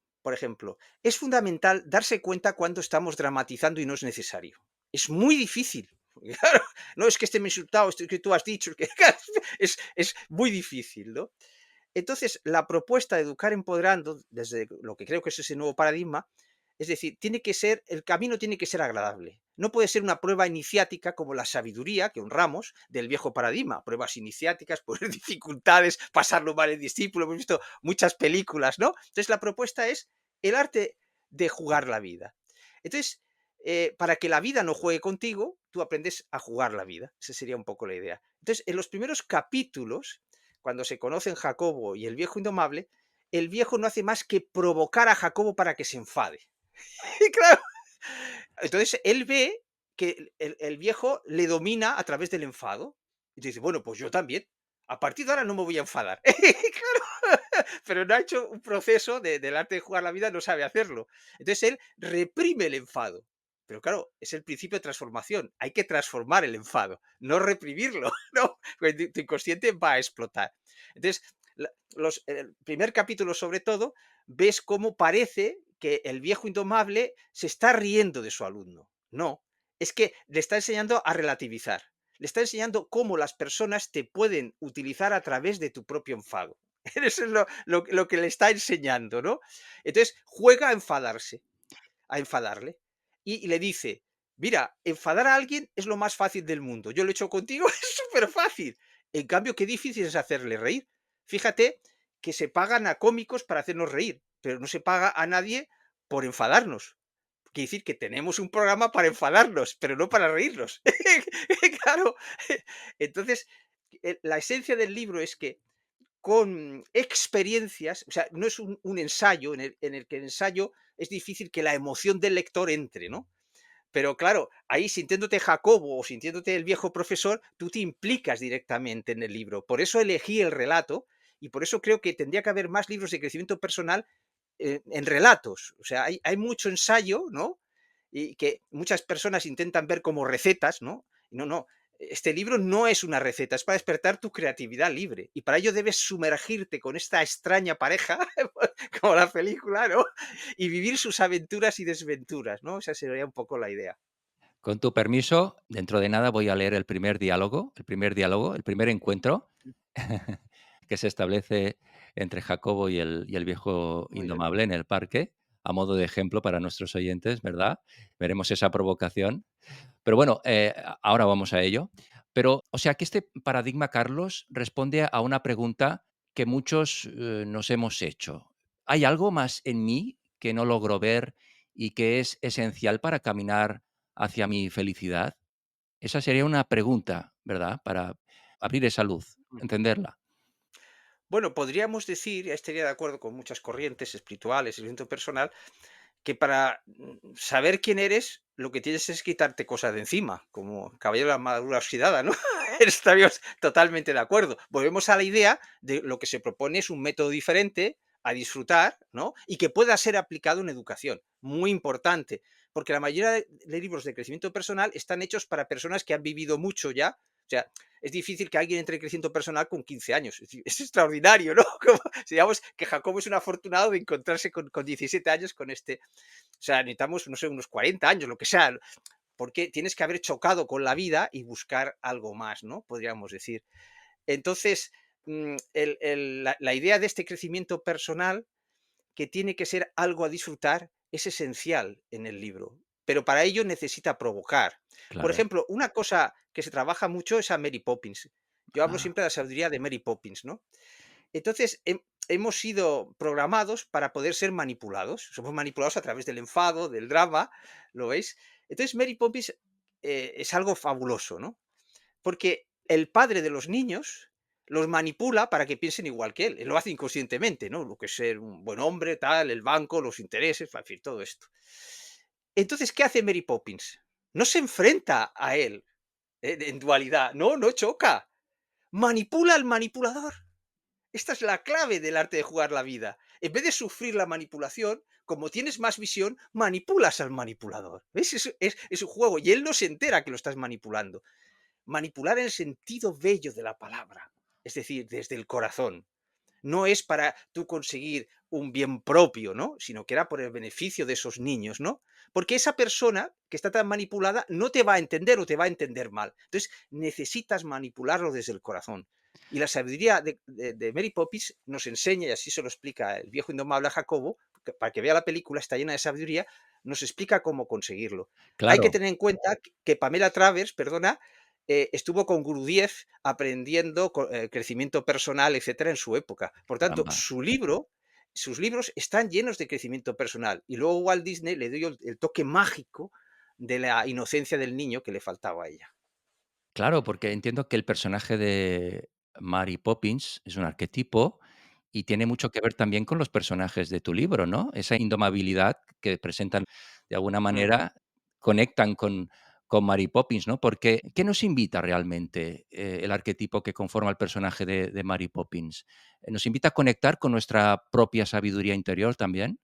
es fundamental darse cuenta cuando estamos dramatizando y no es necesario. Es muy difícil. Claro, no es que esté me ha insultado, esto que tú has dicho, es que es muy difícil, ¿no? Entonces, la propuesta de Educar Empoderando, desde lo que creo que es ese nuevo paradigma, es decir, tiene que ser, el camino tiene que ser agradable. No puede ser una prueba iniciática como la sabiduría que honramos del viejo paradigma, pruebas iniciáticas, poner dificultades, pasarlo mal en discípulo, hemos visto muchas películas, ¿no? Entonces, la propuesta es el arte de jugar la vida. Entonces, para que la vida no juegue contigo, tú aprendes a jugar la vida. Esa sería un poco la idea. Entonces, en los primeros capítulos, cuando se conocen Jacobo y el viejo indomable, el viejo no hace más que provocar a Jacobo para que se enfade. Y claro, entonces él ve que el viejo le domina a través del enfado. Y dice, bueno, pues yo también. A partir de ahora no me voy a enfadar. Claro, pero no ha hecho un proceso del arte de jugar la vida, no sabe hacerlo. Entonces él reprime el enfado. Pero claro, es el principio de transformación. Hay que transformar el enfado, no reprimirlo. ¿No? Porque tu inconsciente va a explotar. Entonces, el primer capítulo sobre todo, ves cómo parece que el viejo indomable se está riendo de su alumno. No, es que le está enseñando a relativizar. Le está enseñando cómo las personas te pueden utilizar a través de tu propio enfado. Eso es lo que le está enseñando, ¿no? Entonces juega a enfadarse, a enfadarle, y le dice, Mira, enfadar a alguien es lo más fácil del mundo. Yo lo he hecho contigo, es súper fácil. En cambio, qué difícil es hacerle reír. Fíjate que se pagan a cómicos para hacernos reír, pero no se paga a nadie por enfadarnos. Quiere decir que tenemos un programa para enfadarnos, pero no para reírnos. Claro. Entonces, la esencia del libro es que con experiencias, o sea, no es un ensayo en el que el ensayo es difícil que la emoción del lector entre, ¿no? Pero claro, ahí sintiéndote Jacobo o sintiéndote el viejo profesor, tú te implicas directamente en el libro. Por eso elegí el relato y por eso creo que tendría que haber más libros de crecimiento personal en relatos. O sea, hay mucho ensayo, ¿no? Y que muchas personas intentan ver como recetas, ¿no? Y no, no. Este libro no es una receta, es para despertar tu creatividad libre. Y para ello debes sumergirte con esta extraña pareja, como la película, ¿no? Y vivir sus aventuras y desventuras, ¿no? Esa sería un poco la idea. Con tu permiso, dentro de nada voy a leer el primer encuentro que se establece entre Jacobo y el viejo Muy bien. indomable en el parque, a modo de ejemplo para nuestros oyentes, ¿verdad? Veremos esa provocación. Pero bueno, ahora vamos a ello. Pero, o sea, que este paradigma, Carlos, responde a una pregunta que muchos nos hemos hecho. ¿Hay algo más en mí que no logro ver y que es esencial para caminar hacia mi felicidad? Esa sería una pregunta, ¿verdad? Para abrir esa luz, entenderla. Bueno, podríamos decir, ya estaría de acuerdo con muchas corrientes espirituales, el viento personal, que para saber quién eres, lo que tienes es quitarte cosas de encima, como caballero de la armadura oxidada, ¿no? Estaríamos totalmente de acuerdo. Volvemos a la idea de lo que se propone es un método diferente a disfrutar, ¿no? Y que pueda ser aplicado en educación. Muy importante, porque la mayoría de libros de crecimiento personal están hechos para personas que han vivido mucho ya. O sea, es difícil que alguien entre en crecimiento personal con 15 años. Es decir, es extraordinario, ¿no? Como, digamos que Jacobo es un afortunado de encontrarse con 17 años con este. O sea, necesitamos, no sé, unos 40 años, lo que sea, porque tienes que haber chocado con la vida y buscar algo más, ¿no? Podríamos decir. Entonces, la idea de este crecimiento personal, que tiene que ser algo a disfrutar, es esencial en el libro. Pero para ello necesita provocar. Por Claro. ejemplo, una cosa que se trabaja mucho es a Mary Poppins. Yo hablo Ah, siempre de la sabiduría de Mary Poppins, ¿no? Entonces, hemos sido programados para poder ser manipulados. Somos manipulados a través del enfado, del drama, ¿lo veis? Entonces, Mary Poppins es algo fabuloso, ¿no? Porque el padre de los niños los manipula para que piensen igual que él. Él lo hace inconscientemente, ¿no? Lo que es ser un buen hombre, tal, el banco, los intereses, en fin, todo esto. Entonces, ¿qué hace Mary Poppins? No se enfrenta a él en dualidad, no, no choca. Manipula al manipulador. Esta es la clave del arte de jugar la vida. En vez de sufrir la manipulación, como tienes más visión, manipulas al manipulador. ¿Ves? Es un juego y él no se entera que lo estás manipulando. Manipular en el sentido bello de la palabra, es decir, desde el corazón. No es para tú conseguir un bien propio, ¿no? Sino que era por el beneficio de esos niños, ¿no? Porque esa persona que está tan manipulada no te va a entender o te va a entender mal. Entonces necesitas manipularlo desde el corazón. Y la sabiduría de Mary Poppins nos enseña, y así se lo explica el viejo indomable a Jacobo, para que vea la película, está llena de sabiduría, nos explica cómo conseguirlo. Hay que claro, tener en cuenta que Pamela Travers, perdona, estuvo con Gurdjieff aprendiendo crecimiento personal, etcétera, en su época. Por tanto, caramba. sus libros están llenos de crecimiento personal. Y luego Walt Disney le dio el toque mágico de la inocencia del niño que le faltaba a ella. Claro, porque entiendo que el personaje de Mary Poppins es un arquetipo y tiene mucho que ver también con los personajes de tu libro, ¿no? Esa indomabilidad que presentan de alguna Mm. manera conectan con Mary Poppins, ¿no? Porque, ¿qué nos invita realmente el arquetipo que conforma el personaje de Mary Poppins? ¿Nos invita a conectar con nuestra propia sabiduría interior también?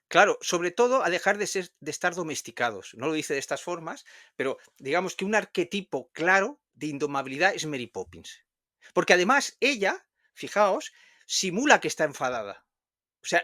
Claro, sobre todo a dejar de estar domesticados. No lo dice de estas formas, pero digamos que un arquetipo claro de indomabilidad es Mary Poppins. Porque además ella, fijaos, simula que está enfadada. O sea,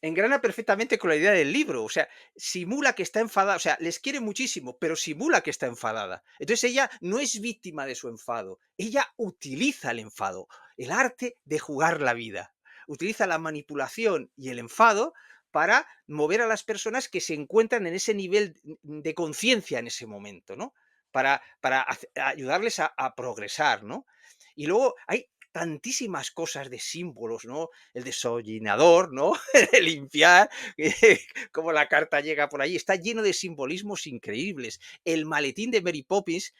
engrana perfectamente con la idea del libro. O sea, simula que está enfadada. O sea, les quiere muchísimo, pero simula que está enfadada. Entonces ella no es víctima de su enfado. Ella utiliza el enfado, el arte de jugar la vida. Utiliza la manipulación y el enfado para mover a las personas que se encuentran en ese nivel de conciencia en ese momento, ¿no? Para ayudarles a progresar, ¿no? Y luego hay tantísimas cosas de símbolos, ¿no? El desollinador, ¿no? El limpiar, cómo la carta llega por allí, está lleno de simbolismos increíbles. El maletín de Mary Poppins,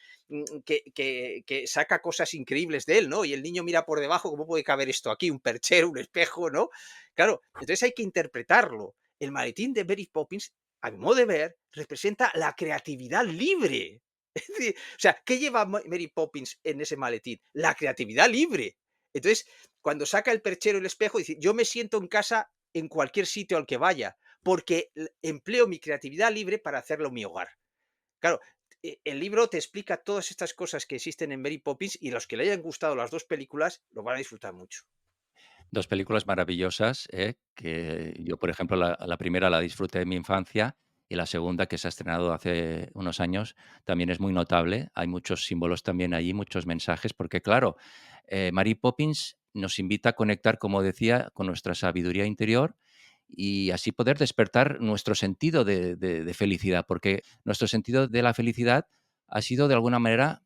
que saca cosas increíbles de él, ¿no? Y el niño mira por debajo, ¿cómo puede caber esto aquí? Un perchero, un espejo, ¿no? Claro, entonces hay que interpretarlo. El maletín de Mary Poppins, a mi modo de ver, representa la creatividad libre. Es decir, o sea, ¿qué lleva Mary Poppins en ese maletín? La creatividad libre. Entonces, cuando saca el perchero, el espejo, dice, yo me siento en casa en cualquier sitio al que vaya, porque empleo mi creatividad libre para hacerlo mi hogar. Claro, el libro te explica todas estas cosas que existen en Mary Poppins y los que le hayan gustado las dos películas lo van a disfrutar mucho. 2 películas maravillosas, que yo, por ejemplo, la primera la disfruté en mi infancia y la segunda, que se ha estrenado hace unos años, también es muy notable. Hay muchos símbolos también allí, muchos mensajes, porque claro, Mary Poppins nos invita a conectar, como decía, con nuestra sabiduría interior y así poder despertar nuestro sentido de felicidad, porque nuestro sentido de la felicidad ha sido de alguna manera,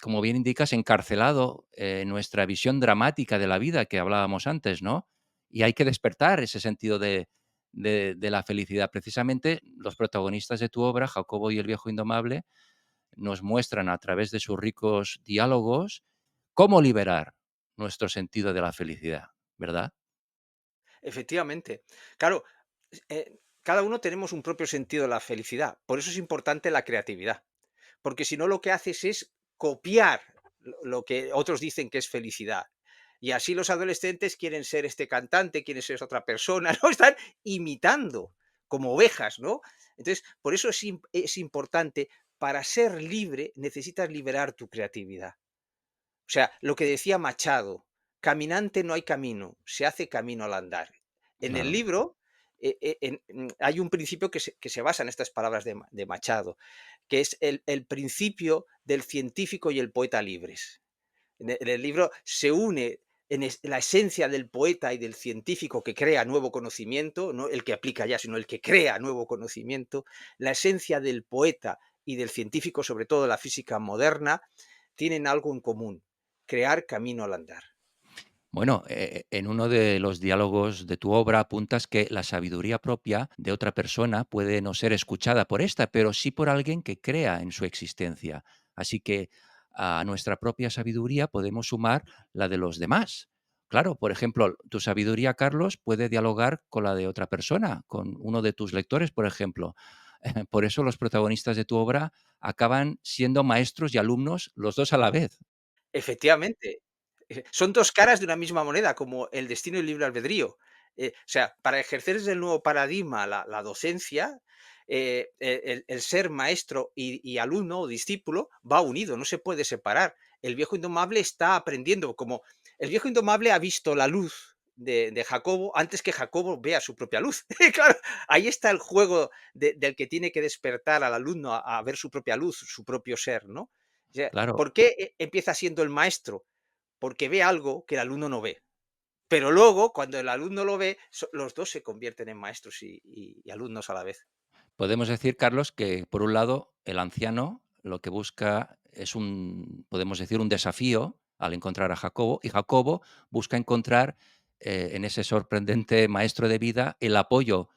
como bien indicas, encarcelado en nuestra visión dramática de la vida que hablábamos antes, ¿no? Y hay que despertar ese sentido de la felicidad. Precisamente los protagonistas de tu obra, Jacobo y el viejo indomable, nos muestran a través de sus ricos diálogos cómo liberar nuestro sentido de la felicidad, ¿verdad? Efectivamente. Claro, cada uno tenemos un propio sentido de la felicidad. Por eso es importante la creatividad. Porque si no, lo que haces es copiar lo que otros dicen que es felicidad. Y así los adolescentes quieren ser este cantante, quieren ser otra persona, ¿no? Están imitando como ovejas, ¿no? Entonces, por eso es importante, para ser libre necesitas liberar tu creatividad. O sea, lo que decía Machado, caminante no hay camino, se hace camino al andar. En el Claro, libro hay un principio que se basa en estas palabras de Machado, que es el principio del científico y el poeta libres. En el libro se une la esencia del poeta y del científico que crea nuevo conocimiento, no el que aplica ya, sino el que crea nuevo conocimiento, la esencia del poeta y del científico, sobre todo la física moderna, tienen algo en común, crear camino al andar. bueno, en uno de los diálogos de tu obra apuntas que la sabiduría propia de otra persona puede no ser escuchada por esta, pero sí por alguien que crea en su existencia. Así que a nuestra propia sabiduría podemos sumar la de los demás. Claro, por ejemplo, tu sabiduría, Carlos, puede dialogar con la de otra persona, con uno de tus lectores, por ejemplo. Por eso los protagonistas de tu obra acaban siendo maestros y alumnos los dos a la vez. Efectivamente, son 2 caras de una misma moneda, como el destino y el libre albedrío. O sea, para ejercer desde el nuevo paradigma la docencia, el ser maestro y alumno o discípulo va unido, no se puede separar. El viejo indomable está aprendiendo, como el viejo indomable ha visto la luz de Jacobo antes que Jacobo vea su propia luz. Claro, ahí está el juego del que tiene que despertar al alumno a ver su propia luz, su propio ser, ¿no? O sea, Claro, ¿por qué empieza siendo el maestro? Porque ve algo que el alumno no ve. Pero luego, cuando el alumno lo ve, los dos se convierten en maestros y alumnos a la vez. podemos decir, Carlos, que por un lado el anciano lo que busca es podemos decir, un desafío al encontrar a Jacobo, y Jacobo busca encontrar en ese sorprendente maestro de vida el apoyo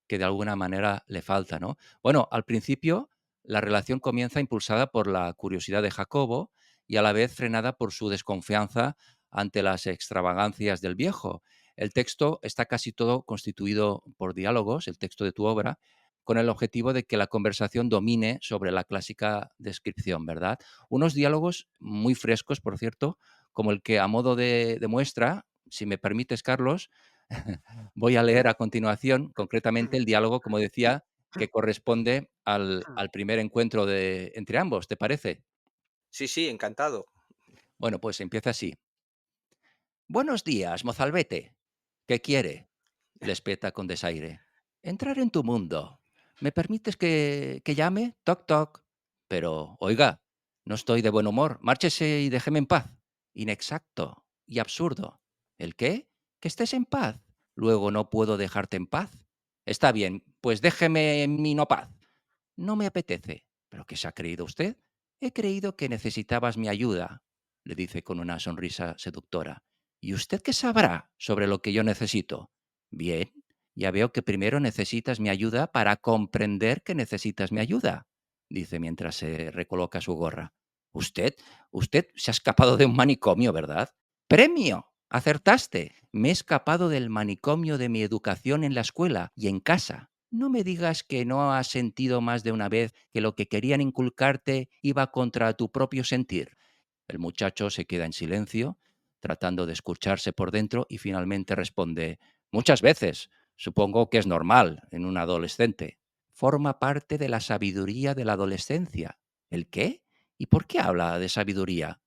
que de alguna manera le falta, ¿no? Bueno, al principio la relación comienza impulsada por la curiosidad de Jacobo y a la vez frenada por su desconfianza ante las extravagancias del viejo. El texto está casi todo constituido por diálogos, el texto de tu obra, con el objetivo de que la conversación domine sobre la clásica descripción, ¿verdad? Unos diálogos muy frescos, por cierto, como el que a modo de muestra, si me permites, Carlos, voy a leer a continuación, concretamente el diálogo, como decía, que corresponde al primer encuentro entre ambos, ¿te parece? Sí, sí, encantado. Bueno, pues empieza así. Buenos días, mozalbete. ¿Qué quiere? Le espeta con desaire. Entrar en tu mundo. ¿Me permites que llame? Toc, toc. Pero, oiga, no estoy de buen humor. Márchese y déjeme en paz. Inexacto y absurdo. ¿El qué? Que estés en paz. Luego no puedo dejarte en paz. Está bien, pues déjeme en mi no paz. No me apetece. ¿Pero qué se ha creído usted? He creído que necesitabas mi ayuda, le dice con una sonrisa seductora. ¿Y usted qué sabrá sobre lo que yo necesito? Bien, ya veo que primero necesitas mi ayuda para comprender que necesitas mi ayuda, dice mientras se recoloca su gorra. Usted, usted se ha escapado de un manicomio, ¿verdad? ¡Premio! Acertaste. Me he escapado del manicomio de mi educación en la escuela y en casa. No me digas que no has sentido más de una vez que lo que querían inculcarte iba contra tu propio sentir. El muchacho se queda en silencio, tratando de escucharse por dentro y finalmente responde, muchas veces. Supongo que es normal en un adolescente. Forma parte de la sabiduría de la adolescencia. ¿El qué? ¿Y por qué habla de sabiduría?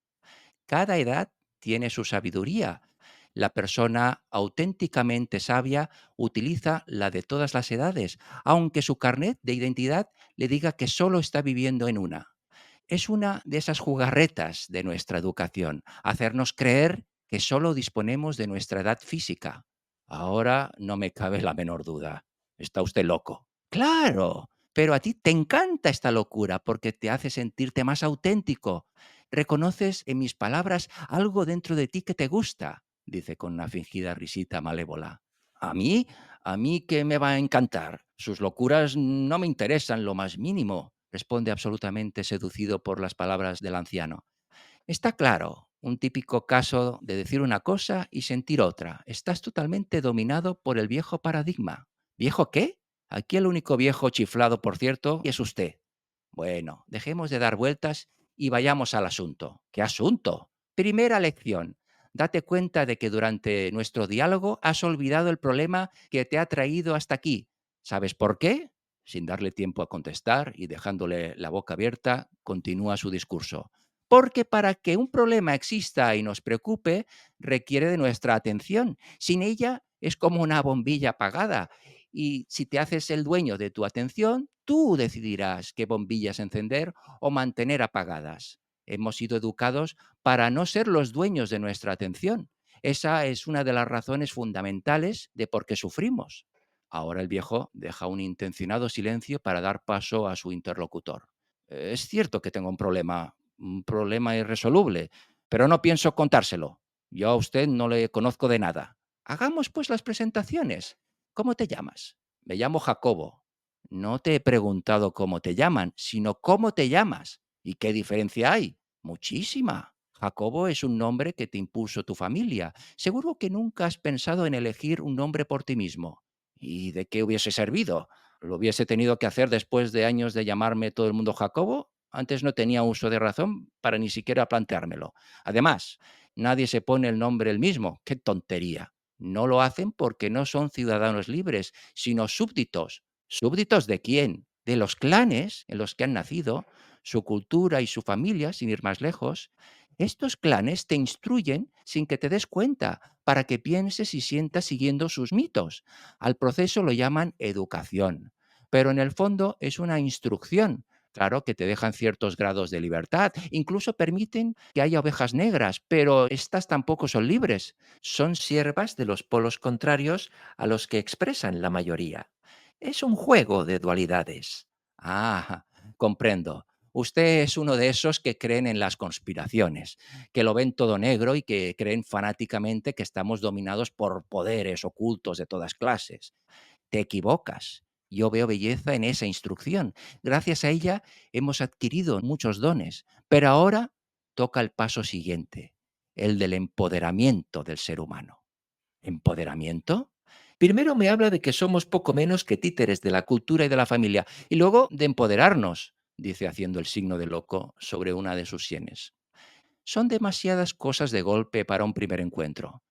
Cada edad tiene su sabiduría. La persona auténticamente sabia utiliza la de todas las edades, aunque su carnet de identidad le diga que solo está viviendo en una. Es una de esas jugarretas de nuestra educación, hacernos creer que solo disponemos de nuestra edad física. Ahora no me cabe la menor duda. Está usted loco. Claro, pero a ti te encanta esta locura porque te hace sentirte más auténtico. Reconoces en mis palabras algo dentro de ti que te gusta, dice con una fingida risita malévola. ¿A mí? ¿A mí qué me va a encantar? Sus locuras no me interesan lo más mínimo, responde absolutamente seducido por las palabras del anciano. Está claro, un típico caso de decir una cosa y sentir otra. Estás totalmente dominado por el viejo paradigma. ¿Viejo qué? Aquí el único viejo chiflado, por cierto, es usted. Bueno, dejemos de dar vueltas y vayamos al asunto. ¿Qué asunto? Primera lección. Date cuenta de que durante nuestro diálogo has olvidado el problema que te ha traído hasta aquí. ¿Sabes por qué? Sin darle tiempo a contestar y dejándole la boca abierta, continúa su discurso. Porque para que un problema exista y nos preocupe, requiere de nuestra atención. Sin ella es como una bombilla apagada. Y si te haces el dueño de tu atención, tú decidirás qué bombillas encender o mantener apagadas. Hemos sido educados para no ser los dueños de nuestra atención. Esa es una de las razones fundamentales de por qué sufrimos. Ahora el viejo deja un intencionado silencio para dar paso a su interlocutor. Es cierto que tengo un problema irresoluble, pero no pienso contárselo. Yo a usted no le conozco de nada. Hagamos pues las presentaciones. ¿Cómo te llamas? Me llamo Jacobo. No te he preguntado cómo te llaman, sino cómo te llamas. ¿Y qué diferencia hay? Muchísima. Jacobo es un nombre que te impuso tu familia. Seguro que nunca has pensado en elegir un nombre por ti mismo. ¿Y de qué hubiese servido? ¿Lo hubiese tenido que hacer después de años de llamarme todo el mundo Jacobo? Antes no tenía uso de razón para ni siquiera planteármelo. Además, nadie se pone el nombre el mismo. ¡Qué tontería! No lo hacen porque no son ciudadanos libres, sino súbditos. ¿Súbditos de quién? De los clanes en los que han nacido, su cultura y su familia, sin ir más lejos. Estos clanes te instruyen sin que te des cuenta, para que pienses y sientas siguiendo sus mitos. Al proceso lo llaman educación, pero en el fondo es una instrucción. Claro que te dejan ciertos grados de libertad, incluso permiten que haya ovejas negras, pero estas tampoco son libres. Son siervas de los polos contrarios a los que expresan la mayoría. Es un juego de dualidades. Ah, comprendo. Usted es uno de esos que creen en las conspiraciones, que lo ven todo negro y que creen fanáticamente que estamos dominados por poderes ocultos de todas clases. Te equivocas. Yo veo belleza en esa instrucción. Gracias a ella hemos adquirido muchos dones, pero ahora toca el paso siguiente, el del empoderamiento del ser humano. ¿Empoderamiento? Primero me habla de que somos poco menos que títeres de la cultura y de la familia, y luego de empoderarnos, dice haciendo el signo de loco sobre una de sus sienes. Son demasiadas cosas de golpe para un primer encuentro.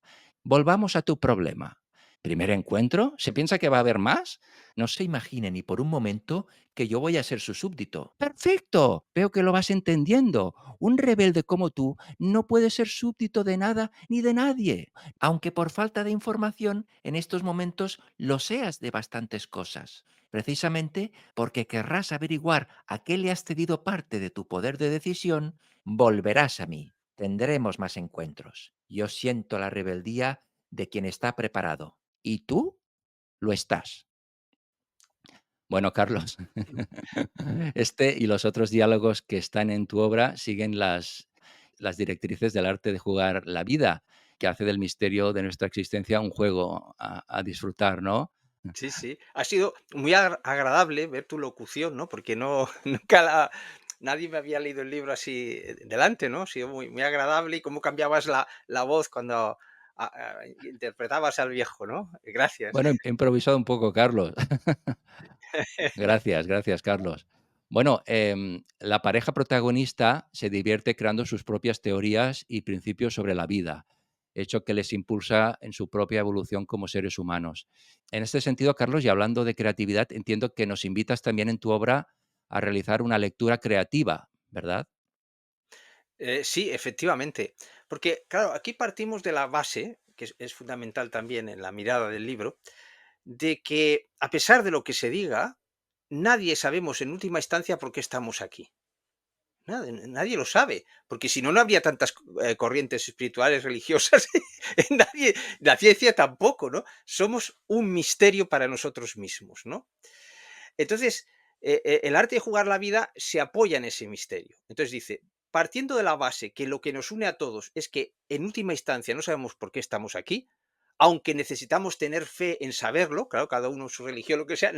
Volvamos a tu problema. ¿Primer encuentro? ¿Se piensa que va a haber más? No se imagine ni por un momento que yo voy a ser su súbdito. Perfecto. Veo que lo vas entendiendo. Un rebelde como tú no puede ser súbdito de nada ni de nadie, aunque por falta de información en estos momentos lo seas de bastantes cosas. Precisamente porque querrás averiguar a qué le has cedido parte de tu poder de decisión, volverás a mí. Tendremos más encuentros. Yo siento la rebeldía de quien está preparado. ¿Y tú? Lo estás. Bueno, Carlos, este y los otros diálogos que están en tu obra siguen las directrices del arte de jugar la vida, que hace del misterio de nuestra existencia un juego a disfrutar, ¿no? Sí, sí. Ha sido muy agradable ver tu locución, ¿no? Porque no, nunca nadie me había leído el libro así delante, ¿no? Ha sido muy, muy agradable y cómo cambiabas la voz cuando interpretabas al viejo, ¿no? Gracias. Bueno, he improvisado un poco, Carlos. Gracias, gracias, Carlos. Bueno, la pareja protagonista se divierte creando sus propias teorías y principios sobre la vida, hecho que les impulsa en su propia evolución como seres humanos. En este sentido, Carlos, y hablando de creatividad, entiendo que nos invitas también en tu obra a realizar una lectura creativa, ¿verdad? Sí, efectivamente. Porque, claro, aquí partimos de la base, que es fundamental también en la mirada del libro, de que a pesar de lo que se diga, nadie sabemos en última instancia por qué estamos aquí. Nadie lo sabe, porque si no, no habría tantas corrientes espirituales, religiosas, nadie, la ciencia tampoco, ¿no? Somos un misterio para nosotros mismos, ¿no? Entonces, el arte de jugar la vida se apoya en ese misterio. Entonces dice, partiendo de la base que lo que nos une a todos es que en última instancia no sabemos por qué estamos aquí, aunque necesitamos tener fe en saberlo, claro, cada uno su religión, lo que sea,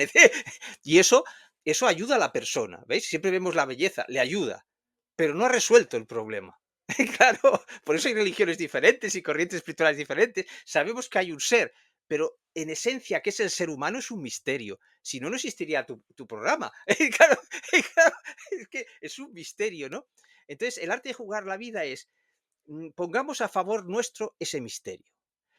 y eso ayuda a la persona, ¿veis? Siempre vemos la belleza, le ayuda, pero no ha resuelto el problema. Claro, por eso hay religiones diferentes y corrientes espirituales diferentes. Sabemos que hay un ser, pero en esencia, ¿qué es el ser humano? Es un misterio. Si no, no existiría tu programa. Claro, claro, es que es un misterio, ¿no? Entonces, el arte de jugar la vida es, pongamos a favor nuestro ese misterio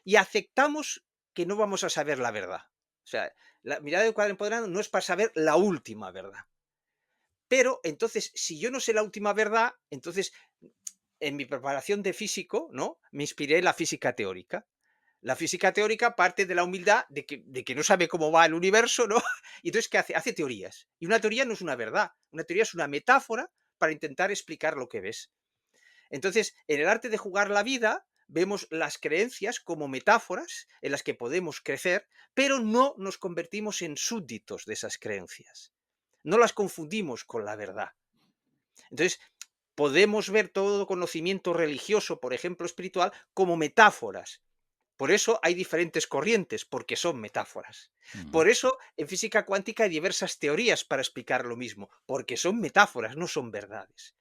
y aceptamos que no vamos a saber la verdad. O sea, la mirada de cuadro empoderado no es para saber la última verdad. Pero entonces, si yo no sé la última verdad, entonces en mi preparación de físico, ¿no? Me inspiré en la física teórica. La física teórica parte de la humildad de que no sabe cómo va el universo, ¿no? Y entonces, ¿qué hace? Hace teorías. Y una teoría no es una verdad. Una teoría es una metáfora para intentar explicar lo que ves. Entonces, en el arte de jugar la vida, vemos las creencias como metáforas en las que podemos crecer, pero no nos convertimos en súbditos de esas creencias. No las confundimos con la verdad. Entonces, podemos ver todo conocimiento religioso, por ejemplo, espiritual, como metáforas. Por eso hay diferentes corrientes, porque son metáforas. Ujú. Por eso en física cuántica hay diversas teorías para explicar lo mismo, porque son metáforas, no son verdades.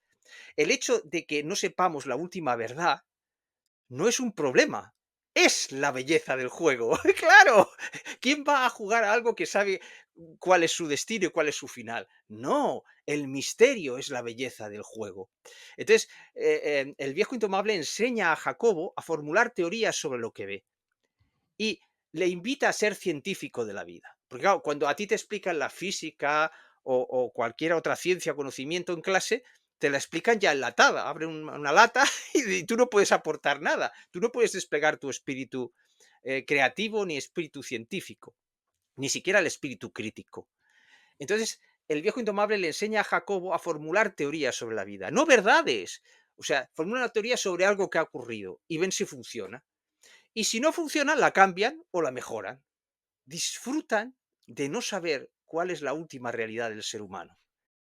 El hecho de que no sepamos la última verdad no es un problema, es la belleza del juego. Claro, ¿quién va a jugar a algo que sabe cuál es su destino y cuál es su final? No, el misterio es la belleza del juego. Entonces, el viejo indomable enseña a Jacobo a formular teorías sobre lo que ve y le invita a ser científico de la vida. Porque claro, cuando a ti te explican la física o cualquier otra ciencia o conocimiento en clase, te la explican ya enlatada, abren una lata y tú no puedes aportar nada, tú no puedes desplegar tu espíritu creativo ni espíritu científico, ni siquiera el espíritu crítico. Entonces, el viejo indomable le enseña a Jacobo a formular teorías sobre la vida, no verdades. O sea, formula una teoría sobre algo que ha ocurrido y ven si funciona. Y si no funciona, la cambian o la mejoran. Disfrutan de no saber cuál es la última realidad del ser humano.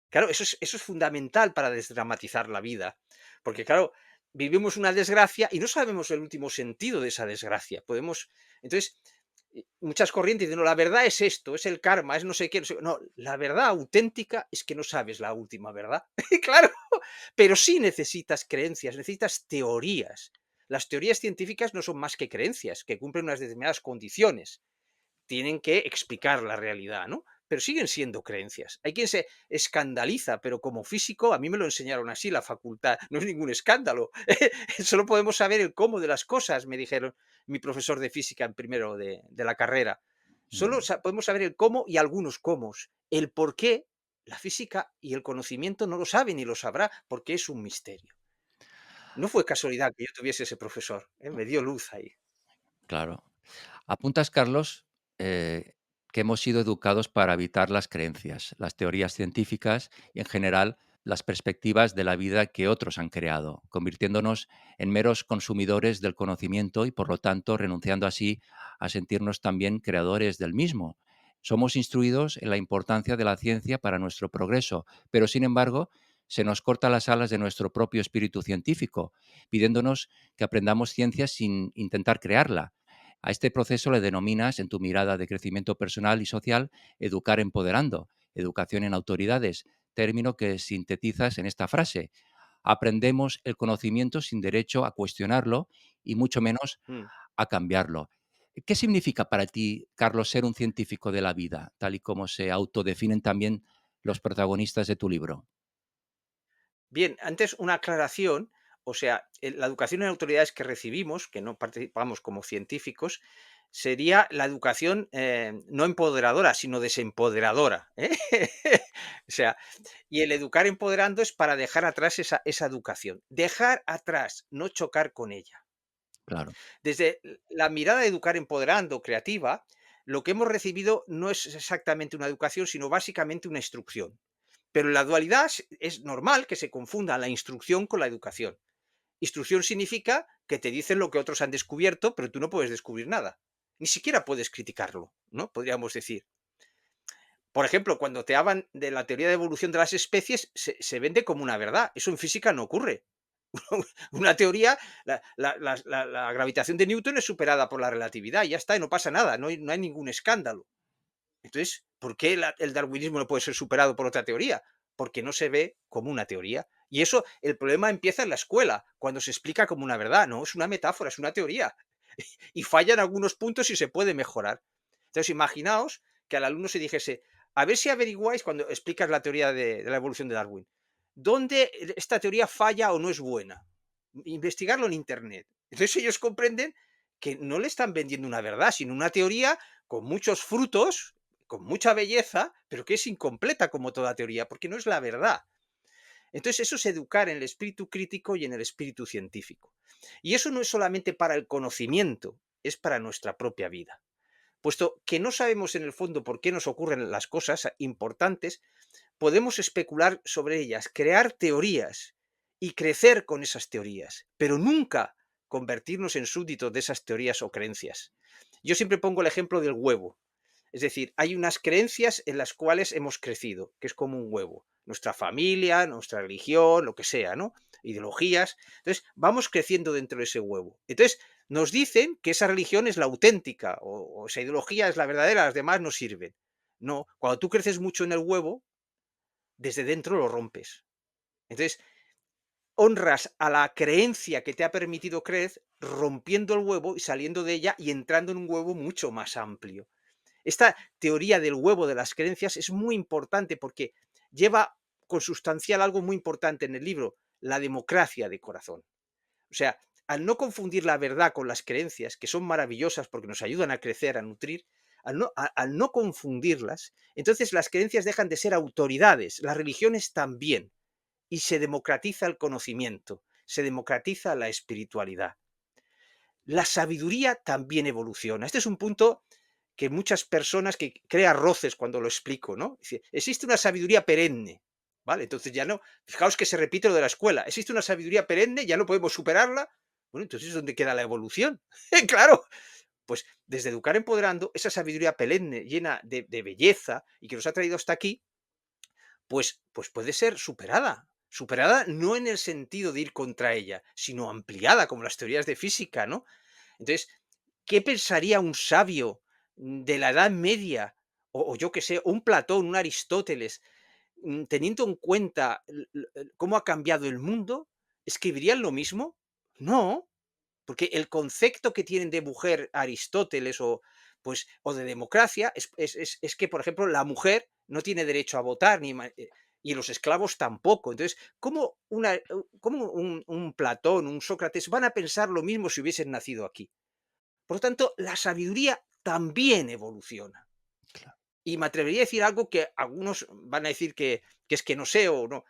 Claro, eso es fundamental para desdramatizar la vida. Porque, claro, vivimos una desgracia y no sabemos el último sentido de esa desgracia. Entonces, muchas corrientes dicen, no, la verdad es esto, es el karma, es no sé qué. No, sé". No, la verdad auténtica es que no sabes la última verdad. Claro, pero sí necesitas creencias, necesitas teorías. Las teorías científicas no son más que creencias, que cumplen unas determinadas condiciones. Tienen que explicar la realidad, ¿no? Pero siguen siendo creencias. Hay quien se escandaliza, pero como físico, a mí me lo enseñaron así, la facultad, no es ningún escándalo. Solo podemos saber el cómo de las cosas, me dijeron mi profesor de física en primero de la carrera. Solo Mm. podemos saber el cómo y algunos cómo. El por qué, la física y el conocimiento no lo saben ni lo sabrá, porque es un misterio. No fue casualidad que yo tuviese ese profesor, me dio luz ahí. Claro. Apuntas, Carlos, que hemos sido educados para evitar las creencias, las teorías científicas y, en general, las perspectivas de la vida que otros han creado, convirtiéndonos en meros consumidores del conocimiento y, por lo tanto, renunciando así a sentirnos también creadores del mismo. Somos instruidos en la importancia de la ciencia para nuestro progreso, pero sin embargo se nos corta las alas de nuestro propio espíritu científico, pidiéndonos que aprendamos ciencia sin intentar crearla. A este proceso le denominas, en tu mirada de crecimiento personal y social, educar empoderando, educación en autoridades, término que sintetizas en esta frase: aprendemos el conocimiento sin derecho a cuestionarlo y mucho menos Mm. a cambiarlo. ¿Qué significa para ti, Carlos, ser un científico de la vida, tal y como se autodefinen también los protagonistas de tu libro? Bien, antes una aclaración, o sea, la educación en autoridades que recibimos, que no participamos como científicos, sería la educación no empoderadora, sino desempoderadora, ¿eh? O sea, y el educar empoderando es para dejar atrás esa educación. Dejar atrás, no chocar con ella. Claro, Desde la mirada de educar empoderando, creativa, lo que hemos recibido no es exactamente una educación, sino básicamente una instrucción. Pero en la dualidad es normal que se confunda la instrucción con la educación. Instrucción significa que te dicen lo que otros han descubierto, pero tú no puedes descubrir nada. Ni siquiera puedes criticarlo, ¿no? Podríamos decir. Por ejemplo, cuando te hablan de la teoría de evolución de las especies, se vende como una verdad. Eso en física no ocurre. Una teoría, la gravitación de Newton es superada por la relatividad, y ya está, y no pasa nada, no hay ningún escándalo. Entonces, ¿por qué el darwinismo no puede ser superado por otra teoría? Porque no se ve como una teoría. Y eso, el problema empieza en la escuela, cuando se explica como una verdad. No, es una metáfora, es una teoría. Y falla en algunos puntos y se puede mejorar. Entonces, imaginaos que al alumno se dijese, a ver si averiguáis, cuando explicas la teoría de la evolución de Darwin, dónde esta teoría falla o no es buena. Investigarlo en Internet. Entonces ellos comprenden que no le están vendiendo una verdad, sino una teoría con muchos frutos, con mucha belleza, pero que es incompleta como toda teoría, porque no es la verdad. Entonces eso es educar en el espíritu crítico y en el espíritu científico. Y eso no es solamente para el conocimiento, es para nuestra propia vida. Puesto que no sabemos en el fondo por qué nos ocurren las cosas importantes, podemos especular sobre ellas, crear teorías y crecer con esas teorías, pero nunca convertirnos en súbditos de esas teorías o creencias. Yo siempre pongo el ejemplo del huevo. Es decir, hay unas creencias en las cuales hemos crecido, que es como un huevo. Nuestra familia, nuestra religión, lo que sea, ¿no? Ideologías. Entonces, vamos creciendo dentro de ese huevo. Entonces, nos dicen que esa religión es la auténtica o esa ideología es la verdadera, las demás no sirven. No, cuando tú creces mucho en el huevo, desde dentro lo rompes. Entonces, honras a la creencia que te ha permitido creer, rompiendo el huevo y saliendo de ella y entrando en un huevo mucho más amplio. Esta teoría del huevo de las creencias es muy importante porque lleva consustancial algo muy importante en el libro, la democracia de corazón. O sea, al no confundir la verdad con las creencias, que son maravillosas porque nos ayudan a crecer, a nutrir, al no confundirlas, entonces las creencias dejan de ser autoridades, las religiones también, y se democratiza el conocimiento, se democratiza la espiritualidad. La sabiduría también evoluciona. Este es un punto que muchas personas que crea roces cuando lo explico, ¿no? Dice, existe una sabiduría perenne, ¿vale? Entonces ya no, fijaos que se repite lo de la escuela, existe una sabiduría perenne, ya no podemos superarla. Bueno, entonces ¿dónde queda la evolución? Claro, pues desde Educar Empoderando, esa sabiduría perenne, llena de belleza y que nos ha traído hasta aquí, pues puede ser superada. Superada no en el sentido de ir contra ella, sino ampliada, como las teorías de física, ¿no? Entonces, ¿qué pensaría un sabio de la Edad Media, o yo qué sé, un Platón, un Aristóteles, teniendo en cuenta cómo ha cambiado el mundo? ¿Escribirían lo mismo? No, porque el concepto que tienen de mujer Aristóteles o de democracia es que, por ejemplo, la mujer no tiene derecho a votar y los esclavos tampoco. Entonces, ¿cómo un Platón, un Sócrates van a pensar lo mismo si hubiesen nacido aquí? Por lo tanto, la sabiduría también evoluciona. claro. Y me atrevería a decir algo que algunos van a decir que es que no sé o no.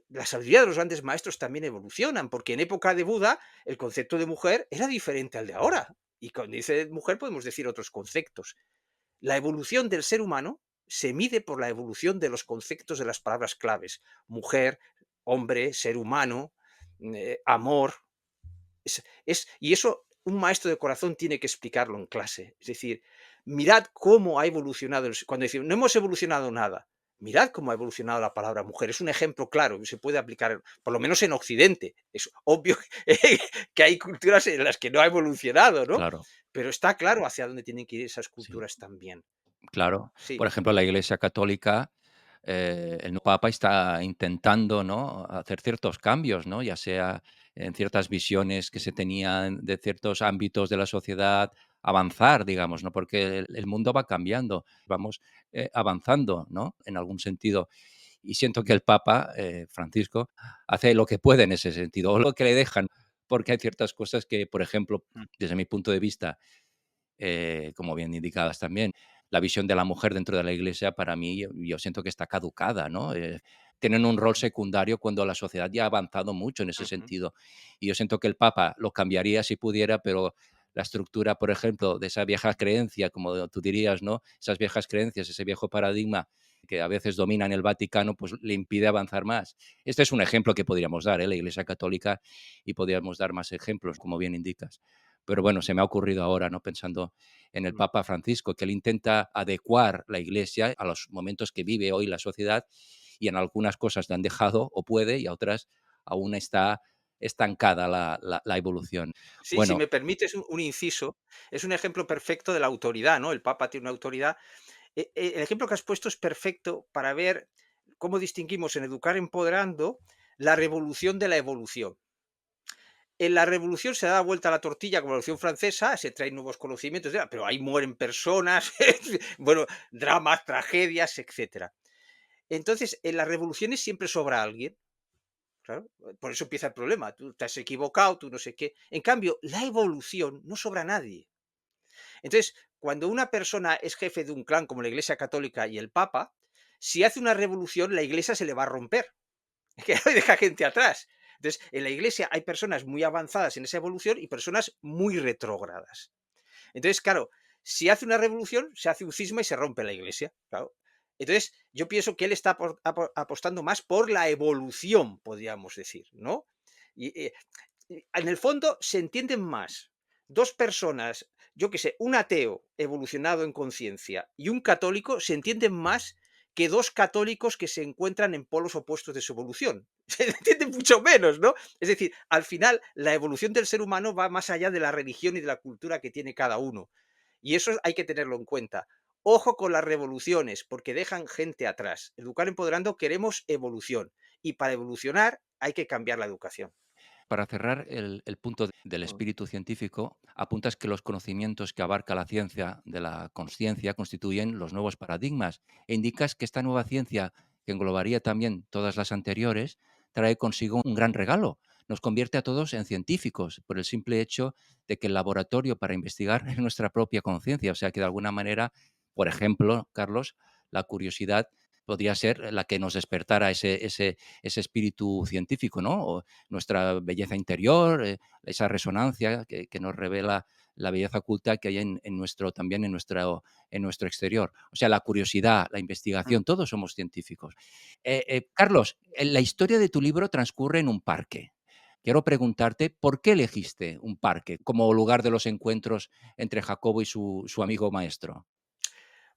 La sabiduría de los grandes maestros también evolucionan, porque en época de Buda el concepto de mujer era diferente al de ahora. Y cuando dice mujer podemos decir otros conceptos. La evolución del ser humano se mide por la evolución de los conceptos de las palabras claves. Mujer, hombre, ser humano, amor. Y eso un maestro de corazón tiene que explicarlo en clase. Es decir, mirad cómo ha evolucionado, cuando decimos, no hemos evolucionado nada, mirad cómo ha evolucionado la palabra mujer. Es un ejemplo claro, que se puede aplicar, por lo menos en Occidente. Es obvio que hay culturas en las que no ha evolucionado, ¿no? claro, Pero está claro hacia dónde tienen que ir esas sí. culturas también. Claro. Por Sí. ejemplo, la Iglesia Católica, el nuevo Papa está intentando, ¿no?, hacer ciertos cambios, ¿no? Ya sea en ciertas visiones que se tenían de ciertos ámbitos de la sociedad, avanzar, digamos, ¿no? Porque el mundo va cambiando, vamos, avanzando, ¿no?, en algún sentido. Y siento que el Papa, Francisco, hace lo que puede en ese sentido, o lo que le dejan, porque hay ciertas cosas que, por ejemplo, Mm, desde mi punto de vista, como bien indicadas también, la visión de la mujer dentro de la iglesia para mí, yo siento que está caducada, ¿no? Tienen un rol secundario cuando la sociedad ya ha avanzado mucho en ese ujú, sentido. Y yo siento que el Papa lo cambiaría si pudiera, pero la estructura, por ejemplo, de esa vieja creencia, como tú dirías, ¿no? Esas viejas creencias, ese viejo paradigma que a veces domina en el Vaticano, pues le impide avanzar más. Este es un ejemplo que podríamos dar, ¿eh? La Iglesia Católica, y podríamos dar más ejemplos, como bien indicas. Pero bueno, se me ha ocurrido ahora, ¿no? Pensando en el mm. Papa Francisco, que él intenta adecuar la Iglesia a los momentos que vive hoy la sociedad, y en algunas cosas le han dejado o puede, y a otras aún está estancada la evolución. Sí, si Bueno, me permites un inciso, es un ejemplo perfecto de la autoridad, ¿no? El Papa tiene una autoridad. El ejemplo que has puesto es perfecto para ver cómo distinguimos en Educar Empoderando la revolución de la evolución. En la revolución se da vuelta a la tortilla como la Revolución Francesa, se traen nuevos conocimientos, pero ahí mueren personas, bueno, dramas, tragedias, etcétera. Entonces, en las revoluciones siempre sobra alguien, claro, por eso empieza el problema. Tú te has equivocado, tú no sé qué. En cambio, la evolución no sobra nadie. Entonces, cuando una persona es jefe de un clan como la Iglesia Católica y el Papa, si hace una revolución, la Iglesia se le va a romper, que deja gente atrás. Entonces, en la Iglesia hay personas muy avanzadas en esa evolución y personas muy retrógradas. Entonces, claro, si hace una revolución, se hace un cisma y se rompe la Iglesia. Claro. Entonces, yo pienso que él está apostando más por la evolución, podríamos decir, ¿no? Y, en el fondo se entienden más dos personas, yo que sé, un ateo evolucionado en conciencia y un católico se entienden más que dos católicos que se encuentran en polos opuestos de su evolución. Se entienden mucho menos, ¿no? Es decir, al final la evolución del ser humano va más allá de la religión y de la cultura que tiene cada uno. Y eso hay que tenerlo en cuenta. Ojo con las revoluciones, porque dejan gente atrás. Educar empoderando queremos evolución. Y para evolucionar hay que cambiar la educación. para cerrar el punto del Mm, espíritu científico, apuntas que los conocimientos que abarca la ciencia de la consciencia constituyen los nuevos paradigmas, e indicas que esta nueva ciencia, que englobaría también todas las anteriores, trae consigo un gran regalo. Nos convierte a todos en científicos por el simple hecho de que el laboratorio para investigar es nuestra propia conciencia. O sea que de alguna manera, por ejemplo, Carlos, la curiosidad podría ser la que nos despertara ese espíritu científico, ¿no? O nuestra belleza interior, esa resonancia que nos revela la belleza oculta que hay en nuestro, también en nuestro exterior. O sea, la curiosidad, la mm. investigación, todos somos científicos. Carlos, la historia de tu libro transcurre en un parque. Quiero preguntarte, ¿por qué elegiste un parque como lugar de los encuentros entre Jacobo y su amigo maestro?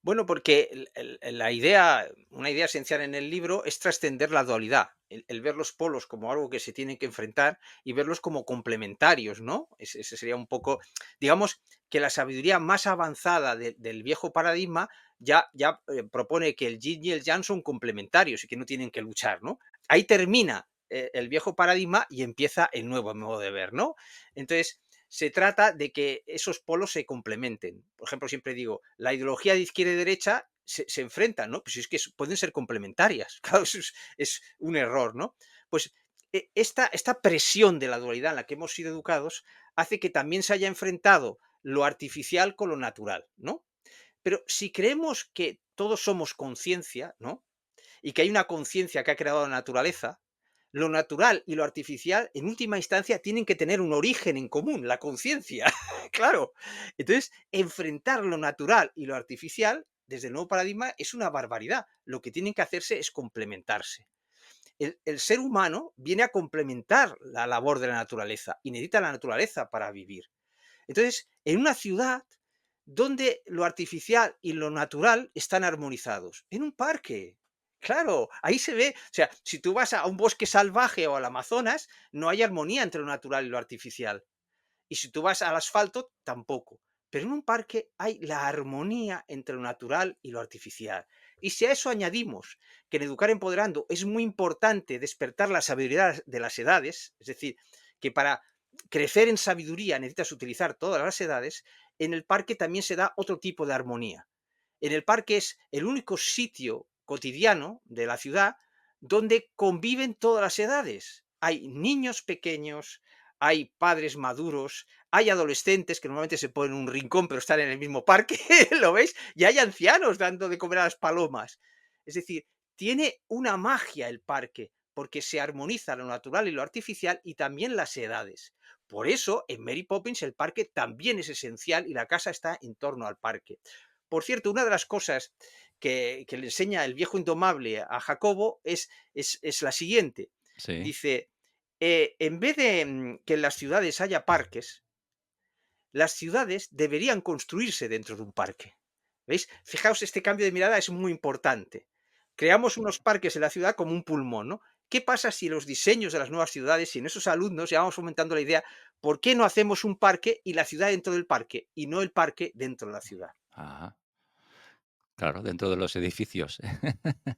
Bueno, porque la idea, una idea esencial en el libro es trascender la dualidad, el ver los polos como algo que se tienen que enfrentar y verlos como complementarios, ¿no? Ese sería un poco, digamos, que la sabiduría más avanzada del viejo paradigma ya propone que el yin y el yang son complementarios y que no tienen que luchar, ¿no? Ahí termina el viejo paradigma y empieza el nuevo modo de ver, ¿no? Entonces, se trata de que esos polos se complementen. Por ejemplo, siempre digo, la ideología de izquierda y derecha se enfrentan, ¿no? Pues es que pueden ser complementarias. Claro, eso es un error, ¿no? Pues esta presión de la dualidad en la que hemos sido educados hace que también se haya enfrentado lo artificial con lo natural, ¿no? Pero si creemos que todos somos conciencia, ¿no? Y que hay una conciencia que ha creado la naturaleza, lo natural y lo artificial, en última instancia, tienen que tener un origen en común, la conciencia. Claro. Entonces, enfrentar lo natural y lo artificial desde el nuevo paradigma es una barbaridad. Lo que tienen que hacerse es complementarse. El ser humano viene a complementar la labor de la naturaleza y necesita la naturaleza para vivir. Entonces, en una ciudad donde lo artificial y lo natural están armonizados. En un parque. Claro, ahí se ve. O sea, si tú vas a un bosque salvaje o al Amazonas, no hay armonía entre lo natural y lo artificial. Y si tú vas al asfalto, tampoco. Pero en un parque hay la armonía entre lo natural y lo artificial. Y si a eso añadimos que en Educar Empoderando es muy importante despertar la sabiduría de las edades, es decir, que para crecer en sabiduría necesitas utilizar todas las edades, en el parque también se da otro tipo de armonía. En el parque es el único sitio cotidiano de la ciudad donde conviven todas las edades. Hay niños pequeños, hay padres maduros, hay adolescentes que normalmente se ponen en un rincón pero están en el mismo parque, ¿lo veis? Y hay ancianos dando de comer a las palomas. Es decir, tiene una magia el parque porque se armoniza lo natural y lo artificial y también las edades. Por eso, en Mary Poppins el parque también es esencial y la casa está en torno al parque. Por cierto, una de las cosas que le enseña el viejo indomable a Jacobo es la siguiente. Sí. Dice, en vez de que en las ciudades haya parques, las ciudades deberían construirse dentro de un parque. ¿Veis? Fijaos, este cambio de mirada es muy importante. Creamos unos parques en la ciudad como un pulmón, ¿no? ¿Qué pasa si los diseños de las nuevas ciudades, si en esos alumnos ya vamos fomentando la idea, ¿por qué no hacemos un parque y la ciudad dentro del parque y no el parque dentro de la ciudad? Ajá. Claro, dentro de los edificios.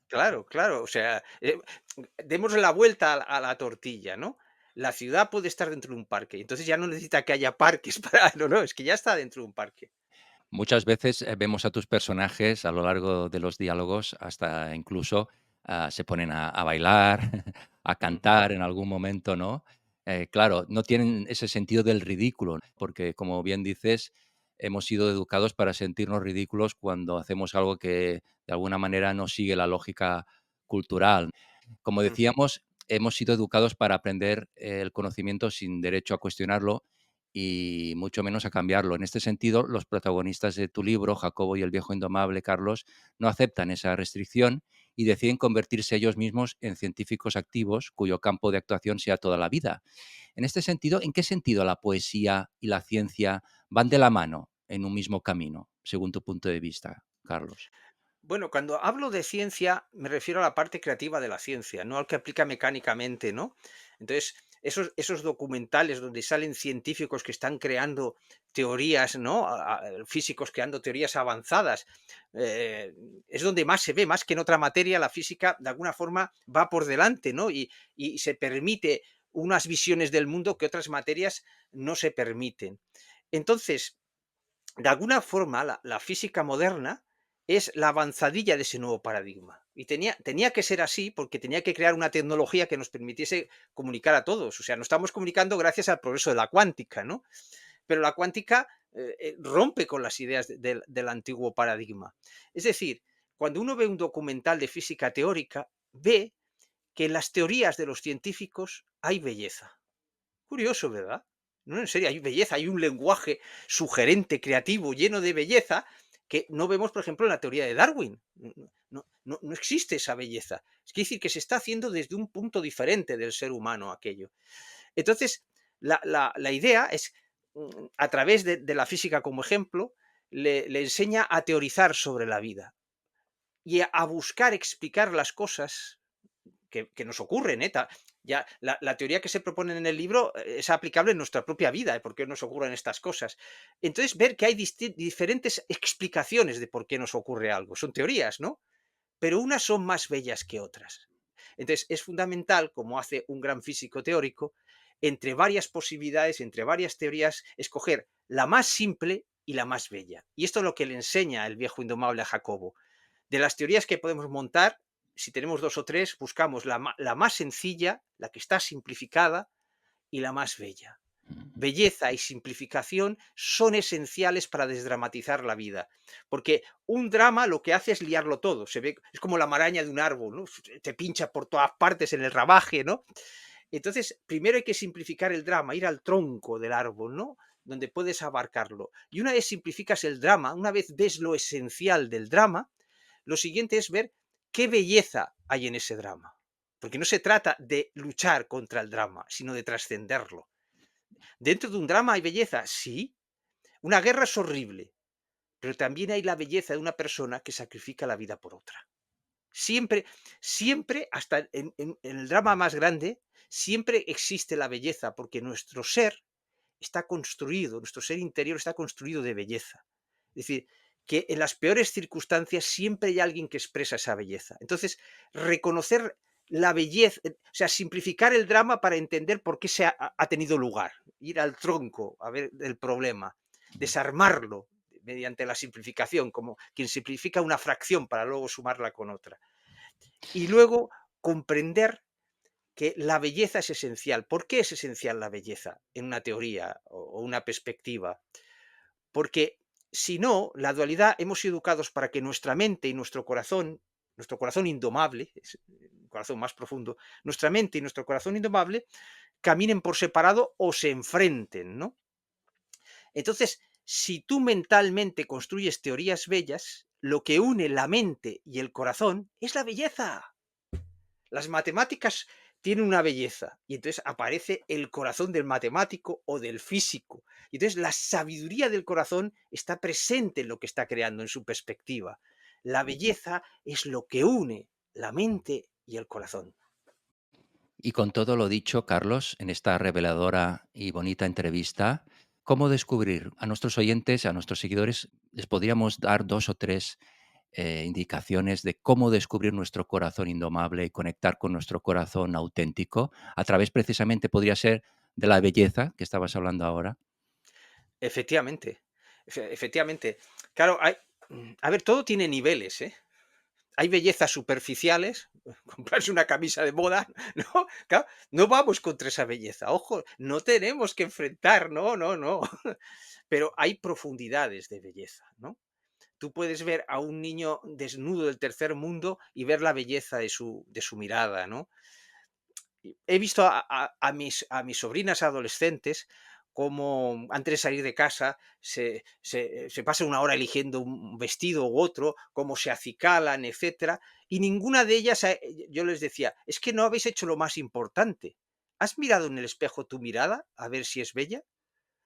Claro, claro, o sea, démosle la vuelta a la tortilla, ¿no? La ciudad puede estar dentro de un parque, entonces ya no necesita que haya parques para no, es que ya está dentro de un parque. Muchas veces, vemos a tus personajes a lo largo de los diálogos, hasta incluso, se ponen a bailar, a Ujú, cantar en algún momento, ¿no? Claro, no tienen ese sentido del ridículo, porque, como bien dices, hemos sido educados para sentirnos ridículos cuando hacemos algo que, de alguna manera, no sigue la lógica cultural. Como ujú, decíamos, hemos sido educados para aprender el conocimiento sin derecho a cuestionarlo y mucho menos a cambiarlo. En este sentido, los protagonistas de tu libro, Jacobo y el viejo indomable, Carlos, no aceptan esa restricción y deciden convertirse ellos mismos en científicos activos cuyo campo de actuación sea toda la vida. En este sentido, ¿en qué sentido la poesía y la ciencia van de la mano en un mismo camino, según tu punto de vista, Carlos? bueno, cuando hablo de ciencia, me refiero a la parte creativa de la ciencia, no al que aplica mecánicamente, ¿no? Entonces, esos documentales donde salen científicos que están creando teorías, ¿no? Físicos creando teorías avanzadas, eh, es donde más se ve, más que en otra materia, la física de alguna forma va por delante, ¿no? Y se permite unas visiones del mundo que otras materias no se permiten. Entonces, de alguna forma, la física moderna es la avanzadilla de ese nuevo paradigma. Y tenía que ser así porque tenía que crear una tecnología que nos permitiese comunicar a todos. O sea, nos estamos comunicando gracias al progreso de la cuántica, ¿no? Pero la cuántica rompe con las ideas del antiguo paradigma. Es decir, cuando uno ve un documental de física teórica, ve que en las teorías de los científicos hay belleza. Curioso, ¿verdad? No, en serio, hay belleza, hay un lenguaje sugerente, creativo, lleno de belleza, que no vemos, por ejemplo, en la teoría de Darwin. No existe esa belleza. Es decir, que se está haciendo desde un punto diferente del ser humano aquello. Entonces, la idea es, a través de la física como ejemplo, le enseña a teorizar sobre la vida y a buscar explicar las cosas que nos ocurren, ¿eh? Ya, la teoría que se propone en el libro es aplicable en nuestra propia vida, por qué nos ocurren estas cosas. Entonces, ver que hay diferentes explicaciones de por qué nos ocurre algo. Son teorías, ¿no? Pero unas son más bellas que otras. Entonces, es fundamental, como hace un gran físico teórico, entre varias posibilidades, entre varias teorías, escoger la más simple y la más bella. Y esto es lo que le enseña el viejo indomable a Jacobo. De las teorías que podemos montar, si tenemos dos o tres, buscamos la más sencilla, la que está simplificada y la más bella. Ujú. Belleza y simplificación son esenciales para desdramatizar la vida, porque un drama lo que hace es liarlo todo, se ve, es como la maraña de un árbol, ¿no? Te pincha por todas partes en el ramaje, ¿no? Entonces, primero hay que simplificar el drama, ir al tronco del árbol, ¿no? Donde puedes abarcarlo. Y una vez simplificas el drama, una vez ves lo esencial del drama, lo siguiente es ver qué belleza hay en ese drama. Porque no se trata de luchar contra el drama, sino de trascenderlo. Dentro de un drama hay belleza, sí. Una guerra es horrible, pero también hay la belleza de una persona que sacrifica la vida por otra. Siempre, siempre, hasta en el drama más grande, siempre existe la belleza, porque nuestro ser está construido, nuestro ser interior está construido de belleza. Es decir, que en las peores circunstancias siempre hay alguien que expresa esa belleza. Entonces, reconocer la belleza, o sea, simplificar el drama para entender por qué ha tenido lugar, ir al tronco a ver el problema, Mm. desarmarlo mediante la simplificación, como quien simplifica una fracción para luego sumarla con otra. Y luego comprender que la belleza es esencial. ¿Por qué es esencial la belleza en una teoría o una perspectiva? Porque si no, la dualidad hemos sido educados para que nuestra mente y nuestro corazón indomable, es un corazón más profundo, nuestra mente y nuestro corazón indomable caminen por separado o se enfrenten, ¿no? Entonces, si tú mentalmente construyes teorías bellas, lo que une la mente y el corazón es la belleza. Las matemáticas tienen una belleza y entonces aparece el corazón del matemático o del físico. Y entonces la sabiduría del corazón está presente en lo que está creando, en su perspectiva. La belleza es lo que une la mente y el corazón. Y con todo lo dicho, Carlos, en esta reveladora y bonita entrevista, ¿cómo descubrir a nuestros oyentes, a nuestros seguidores, les podríamos dar 2 o 3 indicaciones de cómo descubrir nuestro corazón indomable y conectar con nuestro corazón auténtico? A través, precisamente, podría ser de la belleza que estabas hablando ahora. Efectivamente, efectivamente. Claro, a ver, todo tiene niveles, ¿eh? Hay bellezas superficiales, comprarse una camisa de moda, ¿no? Claro, no vamos contra esa belleza, ojo, no tenemos que enfrentar, no, no, no. Pero hay profundidades de belleza, ¿no? Tú puedes ver a un niño desnudo del tercer mundo y ver la belleza de su mirada, ¿no? He visto a mis sobrinas adolescentes como antes de salir de casa se pasan una hora eligiendo un vestido u otro, cómo se acicalan, etcétera, y ninguna de ellas, yo les decía, es que no habéis hecho lo más importante. ¿Has mirado en el espejo tu mirada a ver si es bella?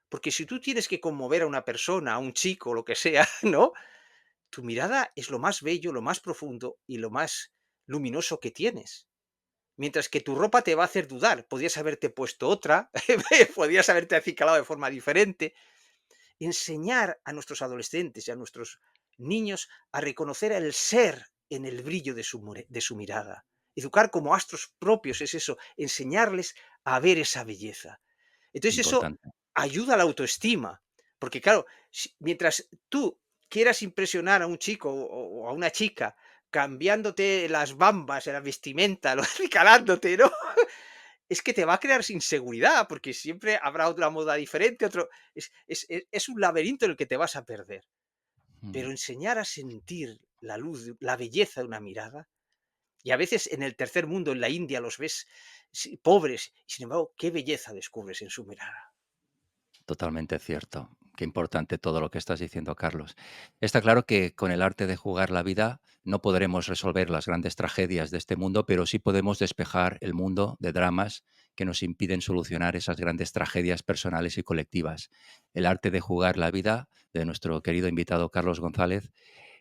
Porque si tú tienes que conmover a una persona, a un chico, lo que sea, ¿no? Tu mirada es lo más bello, lo más profundo y lo más luminoso que tienes. Mientras que tu ropa te va a hacer dudar. Podías haberte puesto otra, podías haberte acicalado de forma diferente. Enseñar a nuestros adolescentes y a nuestros niños a reconocer el ser en el brillo de su mirada. Educar como astros propios es eso, enseñarles a ver esa belleza. Entonces eso Importante. ayuda a la autoestima, porque claro, mientras tú quieras impresionar a un chico o a una chica cambiándote las bambas, la vestimenta, acicalándote, ¿no? Es que te va a crear inseguridad, porque siempre habrá otra moda diferente, es un laberinto en el que te vas a perder. Mm. Pero enseñar a sentir la luz, la belleza de una mirada, y a veces en el tercer mundo, en la India, los ves pobres, y sin embargo, qué belleza descubres en su mirada. Totalmente cierto. Qué importante todo lo que estás diciendo, Carlos. Está claro que con el arte de jugar la vida no podremos resolver las grandes tragedias de este mundo, pero sí podemos despejar el mundo de dramas que nos impiden solucionar esas grandes tragedias personales y colectivas. El arte de jugar la vida de nuestro querido invitado Carlos González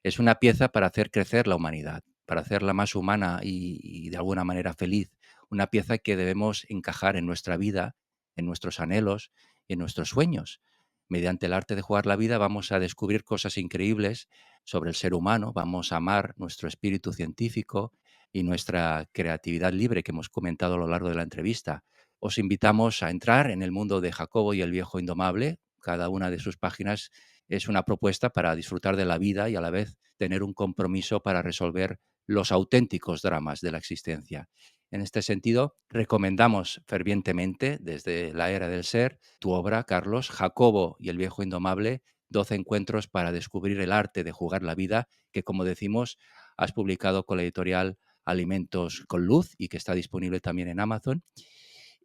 es una pieza para hacer crecer la humanidad, para hacerla más humana y de alguna manera feliz. Una pieza que debemos encajar en nuestra vida, en nuestros anhelos y en nuestros sueños. Mediante el arte de jugar la vida vamos a descubrir cosas increíbles sobre el ser humano, vamos a amar nuestro espíritu científico y nuestra creatividad libre que hemos comentado a lo largo de la entrevista. Os invitamos a entrar en el mundo de Jacobo y el viejo indomable. Cada una de sus páginas es una propuesta para disfrutar de la vida y a la vez tener un compromiso para resolver los auténticos dramas de la existencia. En este sentido, recomendamos fervientemente, desde la era del ser, tu obra, Carlos, Jacobo y el viejo indomable, 12 encuentros para descubrir el arte de jugar la vida, que, como decimos, has publicado con la editorial Alimentos con Luz y que está disponible también en Amazon.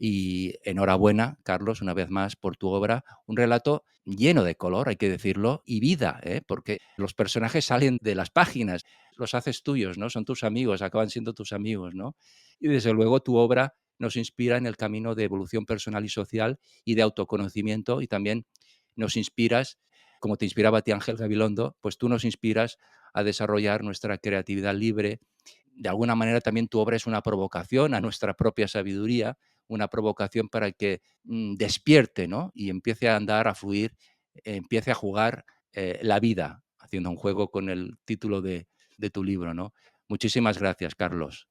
Y enhorabuena, Carlos, una vez más por tu obra. Un relato lleno de color, hay que decirlo, y vida, ¿eh? Porque los personajes salen de las páginas, los haces tuyos, ¿no? Son tus amigos, acaban siendo tus amigos, ¿no? Y desde luego tu obra nos inspira en el camino de evolución personal y social y de autoconocimiento y también nos inspiras como te inspiraba a ti Ángel Gabilondo, pues tú nos inspiras a desarrollar nuestra creatividad libre. De alguna manera también tu obra es una provocación a nuestra propia sabiduría, una provocación para que despierte, ¿no? Y empiece a andar, a fluir, empiece a jugar la vida, haciendo un juego con el título de tu libro, ¿no? Muchísimas gracias, Carlos.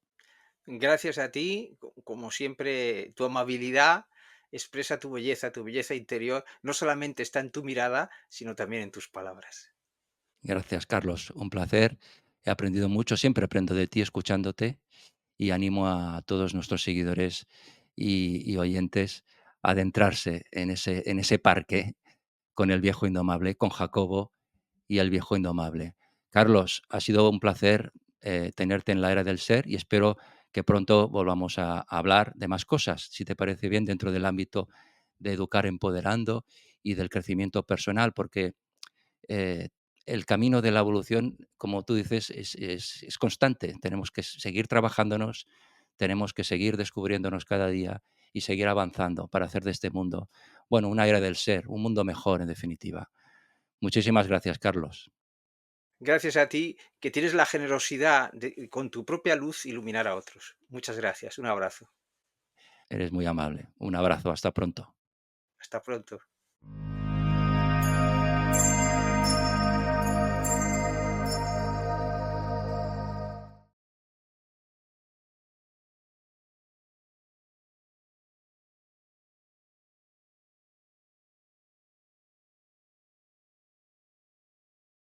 Gracias a ti, como siempre, tu amabilidad expresa tu belleza interior, no solamente está en tu mirada, sino también en tus palabras. Gracias, Carlos. Un placer. He aprendido mucho, siempre aprendo de ti escuchándote y animo a todos nuestros seguidores y oyentes a adentrarse en ese parque con el viejo indomable, con Jacobo y el viejo indomable. Carlos, ha sido un placer tenerte en la era del ser y espero que pronto volvamos a hablar de más cosas, si te parece bien, dentro del ámbito de educar empoderando y del crecimiento personal, porque eh, el camino de la evolución, como tú dices, es constante. Tenemos que seguir trabajándonos, tenemos que seguir descubriéndonos cada día y seguir avanzando para hacer de este mundo, bueno, una era del ser, un mundo mejor, en definitiva. Muchísimas gracias, Carlos. Gracias a ti, que tienes la generosidad de, con tu propia luz, iluminar a otros. Muchas gracias. Un abrazo. Eres muy amable. Un abrazo. Hasta pronto. Hasta pronto.